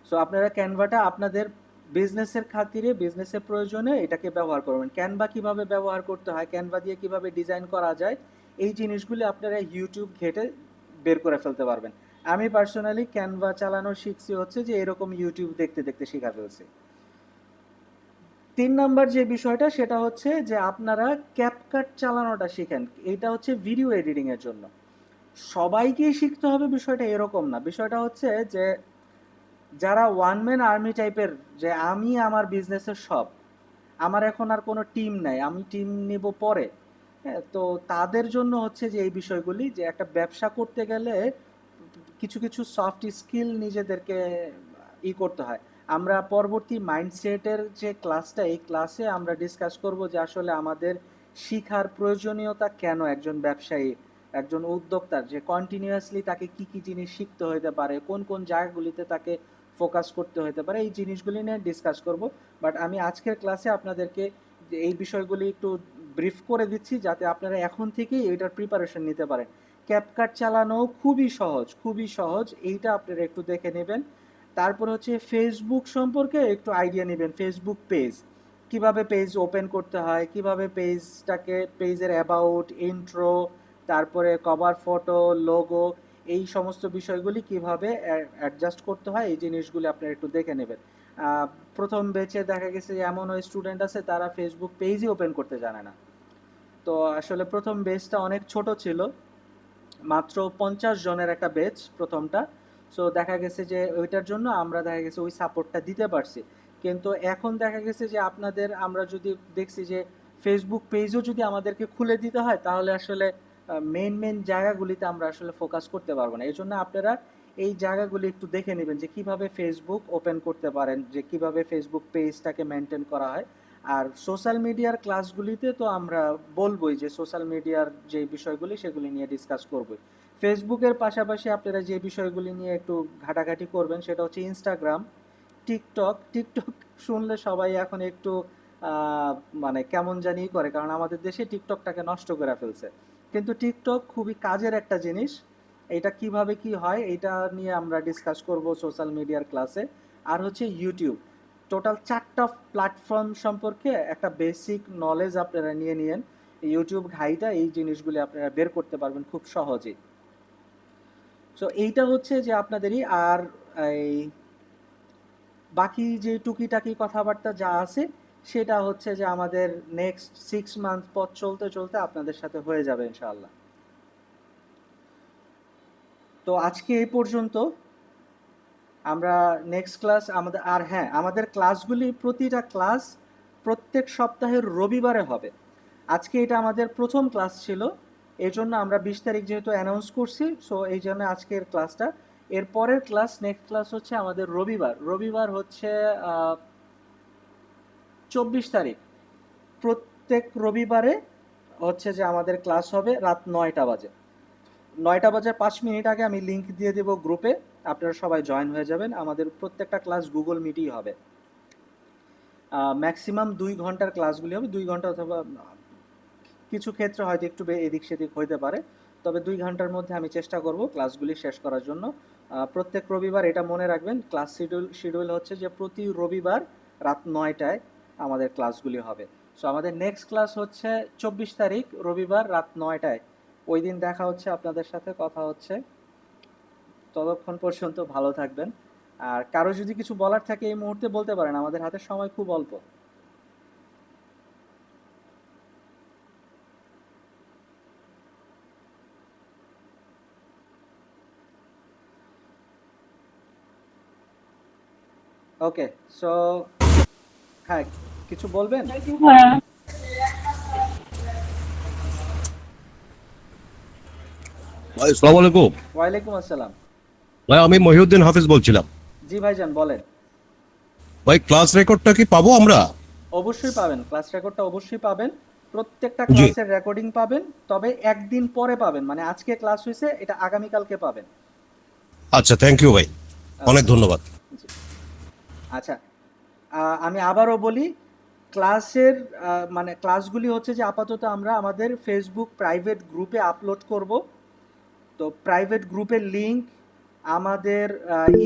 সো আপনারা ক্যানভাটা আপনাদের বিজনেসের খাতিরে, বিজনেসের প্রয়োজনে এটাকে ব্যবহার করবেন। ক্যানভা কিভাবে ব্যবহার করতে হয়, ক্যানভা দিয়ে কিভাবে ডিজাইন করা যায়, এই জিনিসগুলি আপনারা ইউটিউব ঘেটে বের করে ফেলতে পারবেন। আমি পার্সোনালি ক্যানভা চালানো শিখছি হচ্ছে যে এরকম ইউটিউব দেখতে দেখতে শিখা ফেলছি। 3 নম্বর যে বিষয়টা সেটা হচ্ছে যে আপনারা ক্যাপকাট চালানোটা শিখেন। এটা হচ্ছে ভিডিও এডিটিং এর জন্য। সবাইকেই শিখতে হবে বিষয়টা এরকম না। বিষয়টা হচ্ছে যে যারা ওয়ান ম্যান আর্মি টাইপের, যে আমি আমার বিজনেসের সব, আমার এখন আর কোনো টিম নাই, আমি টিম নিব পরে, হ্যাঁ, তো তাদের জন্য হচ্ছে যে এই বিষয়গুলি, যে একটা ব্যবসা করতে গেলে কিছু কিছু সফট স্কিল নিজেদেরকে করতে হয়। আমরা পরবর্তী মাইন্ডসেটের যে ক্লাসটা, এই ক্লাসে আমরা ডিসকাস করব যে আসলে আমাদের শিখার প্রয়োজনীয়তা কেন একজন ব্যবসায়ী, একজন উদ্যোক্তার, যে কন্টিনিউয়াসলি তাকে কি কি জিনিস শিখতে হতে পারে, কোন কোন জায়গাগুলিতে তাকে ফোকাস করতে হতে পারে, এই জিনিসগুলি নিয়ে ডিসকাস করব। বাট আমি আজকের ক্লাসে আপনাদেরকে এই বিষয়গুলি একটু ব্রিফ করে দিচ্ছি যাতে আপনারা এখন থেকেই এটার প্রিপারেশন নিতে পারেন। ক্যাপকাট চালানো খুবই সহজ, খুবই সহজ, এইটা আপনারা একটু দেখে নেবেন। তারপর হচ্ছে ফেসবুক সম্পর্কে একটু আইডিয়া নেবেন। ফেসবুক পেজ, কিভাবে পেজ ওপেন করতে হয়, কিভাবে পেজটাকে, পেজের অ্যাবাউট, ইন্ট্রো, তারপরে কভার ফটো, লোগো, এই সমস্ত বিষয়গুলি কিভাবে অ্যাডজাস্ট করতে হয়, এই জিনিসগুলি আপনারা একটু দেখে নেবেন। প্রথম ব্যাচে দেখা গেছে যে এমন ওই স্টুডেন্ট আছে তারা ফেসবুক পেজই ওপেন করতে জানে না। তো আসলে প্রথম বেচটা অনেক ছোট ছিল, মাত্র 50 জনের একটা বেচ প্রথমটা। সো দেখা গেছে যে ওইটার জন্য আমরা দেখা গেছে ওই সাপোর্টটা দিতে পারছি। কিন্তু এখন দেখা গেছে যে আপনাদের, আমরা যদি দেখছি যে ফেসবুক পেজও যদি আমাদেরকে খুলে দিতে হয় তাহলে আসলে মেইন জায়গাগুলিতে আমরা আসলে ফোকাস করতে পারবো না। এই জন্য আপনারা এই জায়গাগুলি একটু দেখে নেবেন যে কিভাবে ফেসবুক ওপেন করতে পারেন, যে কিভাবে ফেসবুক পেজটাকে মেনটেন করা হয়। আর সোশ্যাল মিডিয়ার ক্লাসগুলিতে তো আমরা বলবোই যে সোশ্যাল মিডিয়ার যে বিষয়গুলি সেগুলি নিয়ে ডিসকাস করবই। ফেসবুকের পাশাপাশি আপনারা যে বিষয়গুলি নিয়ে একটু ঘাটাঘাটি করবেন সেটা হচ্ছে ইনস্টাগ্রাম, টিকটক। টিকটক শুনলে সবাই এখন একটু মানে কেমন জানি করে, কারণ আমাদের দেশে টিকটকটাকে নষ্ট করে ফেলছে। কিন্তু টিকটক খুবই কাজের একটা জিনিস, এটা কিভাবে কি হয় এটা নিয়ে আমরা ডিসকাস করব সোশ্যাল মিডিয়ার ক্লাসে। আর হচ্ছে ইউটিউব, টোটাল 4টা প্ল্যাটফর্ম সম্পর্কে একটা বেসিক নলেজ আপনারা নিয়ে নিয়েন। ইউটিউব ঘাইটা এই জিনিসগুলি আপনারা বের করতে পারবেন খুব সহজেই। সো এইটা হচ্ছে যে আপনাদেরই। আর এই বাকি যে টুকিটাকি কথাবার্তা যা আছে সেটা হচ্ছে যে আমাদের নেক্সট 6 মান্থ পথ চলতে চলতে আপনাদের সাথে হয়ে যাবে ইনশাআল্লাহ। তো আজকে এই পর্যন্ত। আমরা নেক্সট ক্লাস আমাদের, আর হ্যাঁ, আমাদের ক্লাসগুলি, প্রতিটা ক্লাস প্রত্যেক সপ্তাহের রবিবারে হবে। আজকে এটা আমাদের প্রথম ক্লাস ছিল, এই জন্য আমরা 20 তারিখ যেহেতু অ্যানাউন্স করছি, সো এই জন্য আজকের ক্লাসটা। এর পরের ক্লাস, নেক্সট ক্লাস হচ্ছে আমাদের রবিবার। রবিবার হচ্ছে 24 তারিখ। প্রত্যেক রবিবারে হচ্ছে যে আমাদের ক্লাস হবে রাত 9টা বাজে। 9টা বাজার 5 মিনিট আগে আমি লিংক দিয়ে দেবো গ্রুপে, আপনারা সবাই জয়েন হয়ে যাবেন। আমাদের প্রত্যেকটা ক্লাস গুগল মিটই হবে। ম্যাক্সিমাম 2 ঘন্টার ক্লাসগুলি হবে, 2 ঘন্টা, অথবা কিছু ক্ষেত্রে হয়তো একটু এদিক সেদিক হইতে পারে, তবে 2 ঘন্টার মধ্যে আমি চেষ্টা করব ক্লাসগুলি শেষ করার জন্য। প্রত্যেক রবিবার এটা মনে রাখবেন, ক্লাস শিডিউল হচ্ছে যে প্রতি রবিবার রাত 9টায় আমাদের ক্লাসগুলি হবে। সো আমাদের নেক্সট ক্লাস হচ্ছে 24 তারিখ রবিবার রাত 9টায়। ওই দিন দেখা হচ্ছে, আপনাদের সাথে কথা হচ্ছে। ততক্ষণ পর্যন্ত ভালো থাকবেন। আর কারো যদি কিছু বলার থাকে এই মুহূর্তে বলতে পারেন, আমাদের হাতে সময় খুব অল্প। ওকে, সো হ্যাঁ, কিছু বলবেন? ভাই আসসালামু আলাইকুম। ওয়ালাইকুম আসসালাম। ভাই আমি মহিউদ্দিন হাফিজ বলছিলাম। জি ভাইজান, বলেন। ভাই ক্লাস রেকর্ডটা কি পাবো আমরা? অবশ্যই পাবেন, ক্লাস রেকর্ডটা অবশ্যই পাবেন। প্রত্যেকটা জি ক্লাসের রেকর্ডিং পাবেন, তবে একদিন পরে পাবেন, মানে আজকে ক্লাস হয়েছে এটা আগামীকালকে পাবেন। আচ্ছা, থ্যাংক ইউ ভাই, অনেক ধন্যবাদ। জি। আচ্ছা, আমি আবারও বলি, ক্লাসের মানে ক্লাসগুলি হচ্ছে যে আপাতত আমরা আমাদের ফেসবুক প্রাইভেট গ্রুপে আপলোড করব। তো প্রাইভেট গ্রুপের লিংক, আমাদের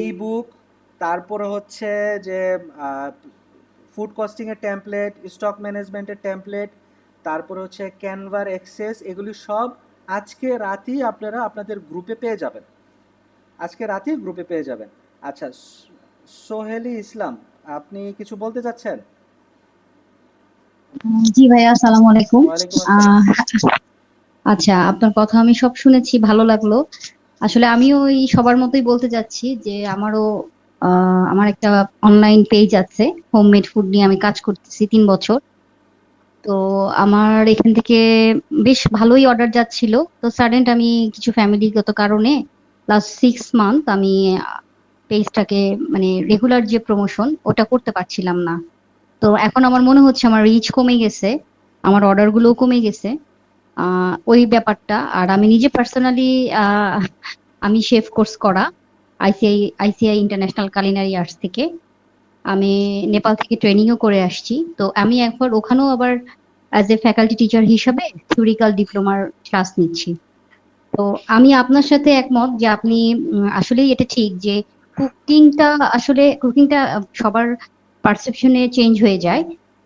ইবুক, তারপরে হচ্ছে যে ফুড কস্টিংয়ের টেমপ্লেট, স্টক ম্যানেজমেন্টের টেমপ্লেট, তারপরে হচ্ছে ক্যানভার অ্যাক্সেস, এগুলি সব আজকে রাতেই আপনারা আপনাদের গ্রুপে পেয়ে যাবেন। আজকে রাতেই গ্রুপে পেয়ে যাবেন। আচ্ছা, সোহেলি ইসলাম, আপনি কিছু বলতে চাচ্ছেন? জি ভাইয়া, আসসালামু আলাইকুম। ওয়ালাইকুম আসসালাম। আচ্ছা, আপনার কথা আমি সব শুনেছি, ভালো লাগলো। আসলে আমিও ওই সবার মতোই বলতে যাচ্ছি যে আমারও আমার একটা অনলাইন পেজ আছে, হোমমেড ফুড নিয়ে আমি কাজ করতেছি 3 বছর। তো আমার এখান থেকে বেশ ভালোই অর্ডার যাচ্ছিল। তো সাডেন আমি কিছু ফ্যামিলিগত কারণে লাস্ট 6 মান্থ আমি পেজটাকে মানে রেগুলার যে প্রমোশন ওটা করতে পারছিলাম না। তো এখন আমার মনে হচ্ছে আমার রিচ কমে গেছে, আমার অর্ডার গুলোও কমে গেছে। ওই ব্যাপারটা। আর আমি নিজে পার্সোনালি আমি শেফ কোর্স করা আইসিআই ইন্টারন্যাশনাল কালিনারি আর্টস থেকে। আমি নেপাল থেকে ট্রেনিংও করে আসছি। তো আমি একবার ওখানেও আবার অ্যাজ এ ফ্যাকাল্টি টিচার হিসাবে থিওরিক্যাল ডিপ্লোমার ক্লাস নিচ্ছি। তো আমি আপনার সাথে একমত যে আপনি আসলেই এটা ঠিক যে কুকিংটা সবার পারসেপশনে চেঞ্জ হয়ে যায়।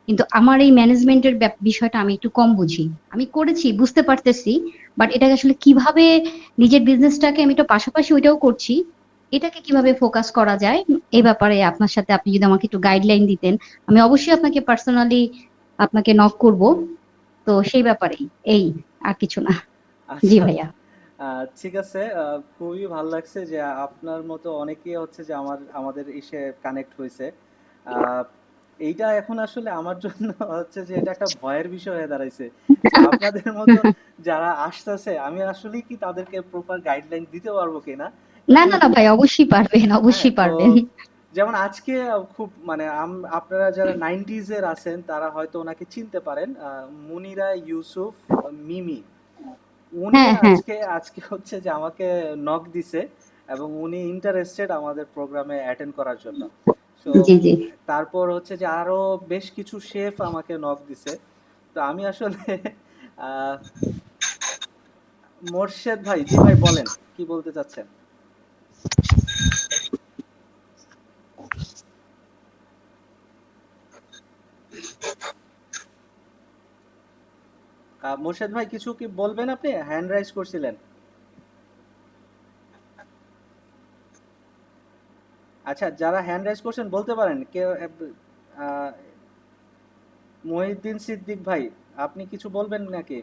কিন্তু আমার এই ম্যানেজমেন্টের বিষয়টা আমি একটু কম বুঝি। আমি করেছি, বুঝতে পারতেছি, বাট এটাকে আসলে কিভাবে নিজের বিজনেসটাকে আমি তো পাশাপাশি ওইটাও করছি, এটাকে কিভাবে ফোকাস করা যায় এই ব্যাপারে আপনার সাথে আপনি যদি আমাকে একটু গাইডলাইন দিতেন, আমি অবশ্যই আপনাকে পার্সোনালি আপনাকে নক করব। তো সেই ব্যাপারেই এই, আর কিছু না। জি আচ্ছা, ভাইয়া। ঠিক আছে। খুবই ভালো লাগছে যে আপনার মতো অনেকেই হচ্ছে যে আমাদের ইসে কানেক্ট হয়েছে। আহ, এইটা এখন আসলে আমার জন্য হচ্ছে যে এটা একটা ভয়ের বিষয় হয়ে দাঁড়াইছে যে আপনাদের মতো যারা আসতেছে আমি আসলে কি তাদেরকে প্রপার গাইডলাইন দিতে পারবো কিনা। না না না ভাই, অবশ্যই পারবেন, হ্যাঁ, অবশ্যই তো পারবেন। যেমন আজকে খুব মানে আপনারা যারা 90s এর আছেন তারা হয়তো ওনাকে চিনতে পারেন, মুনিরা ইউসুফ মিমি। উনি হ্যাঁ হ্যাঁ। আজকে আজকে হচ্ছে যে আমাকে নক দিছে এবং উনি ইন্টারেস্টেড আমাদের প্রোগ্রামে অ্যাটেন্ড করার জন্য। সো জি জি। তারপর হচ্ছে যে আরো বেশ কিছু শেফ আমাকে নক দিছে। তো আমি আসলে আহ, মোর্শেদ ভাই, জি ভাই বলেন কি বলতে চাচ্ছেন। মোর্শেদ ভাই কিছু কি বলবেন, আপনি হ্যান্ড রাইজ করছিলেন। আচ্ছা, যারা হ্যান্ড রাইজ করছেন বলতে পারেন কেউ। আহ, মহিউদ্দিন সিদ্দিক ভাই, আপনি কিছু বলবেন নাকি?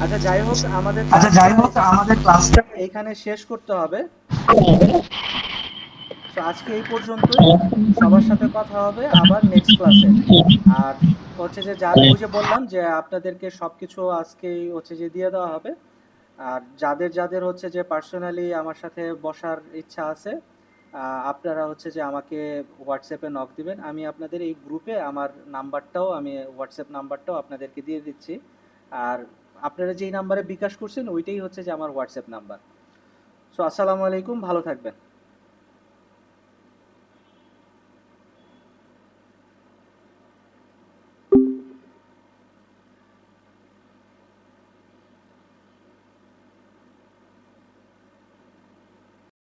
আচ্ছা, যাই হোক আমাদের ক্লাসটা এইখানে শেষ করতে হবে। তো আজকে এই পর্যন্তই। সবার সাথে কথা হবে আবার নেক্সট ক্লাসে। আর হচ্ছে যে ওই যে বললাম যে আপনাদেরকে সবকিছু আজকেই হচ্ছে যে দিয়ে দেওয়া হবে। আর যাদের যাদের হচ্ছে যে পার্সোনালি আমার সাথে বসার ইচ্ছা আছে, আপনারা হচ্ছে যে আমাকে হোয়াটসঅ্যাপে নক দিবেন। আমি আপনাদের এই গ্রুপে আমার নাম্বারটাও, আমি হোয়াটসঅ্যাপ নাম্বারটাও আপনাদেরকে দিয়ে দিচ্ছি। আর আপনারা যেই নাম্বারে বিকাশ করছেন ওইটাই হচ্ছে যে আমার হোয়াটসঅ্যাপ নাম্বার। সো আসসালামু আলাইকুম, ভালো থাকবেন।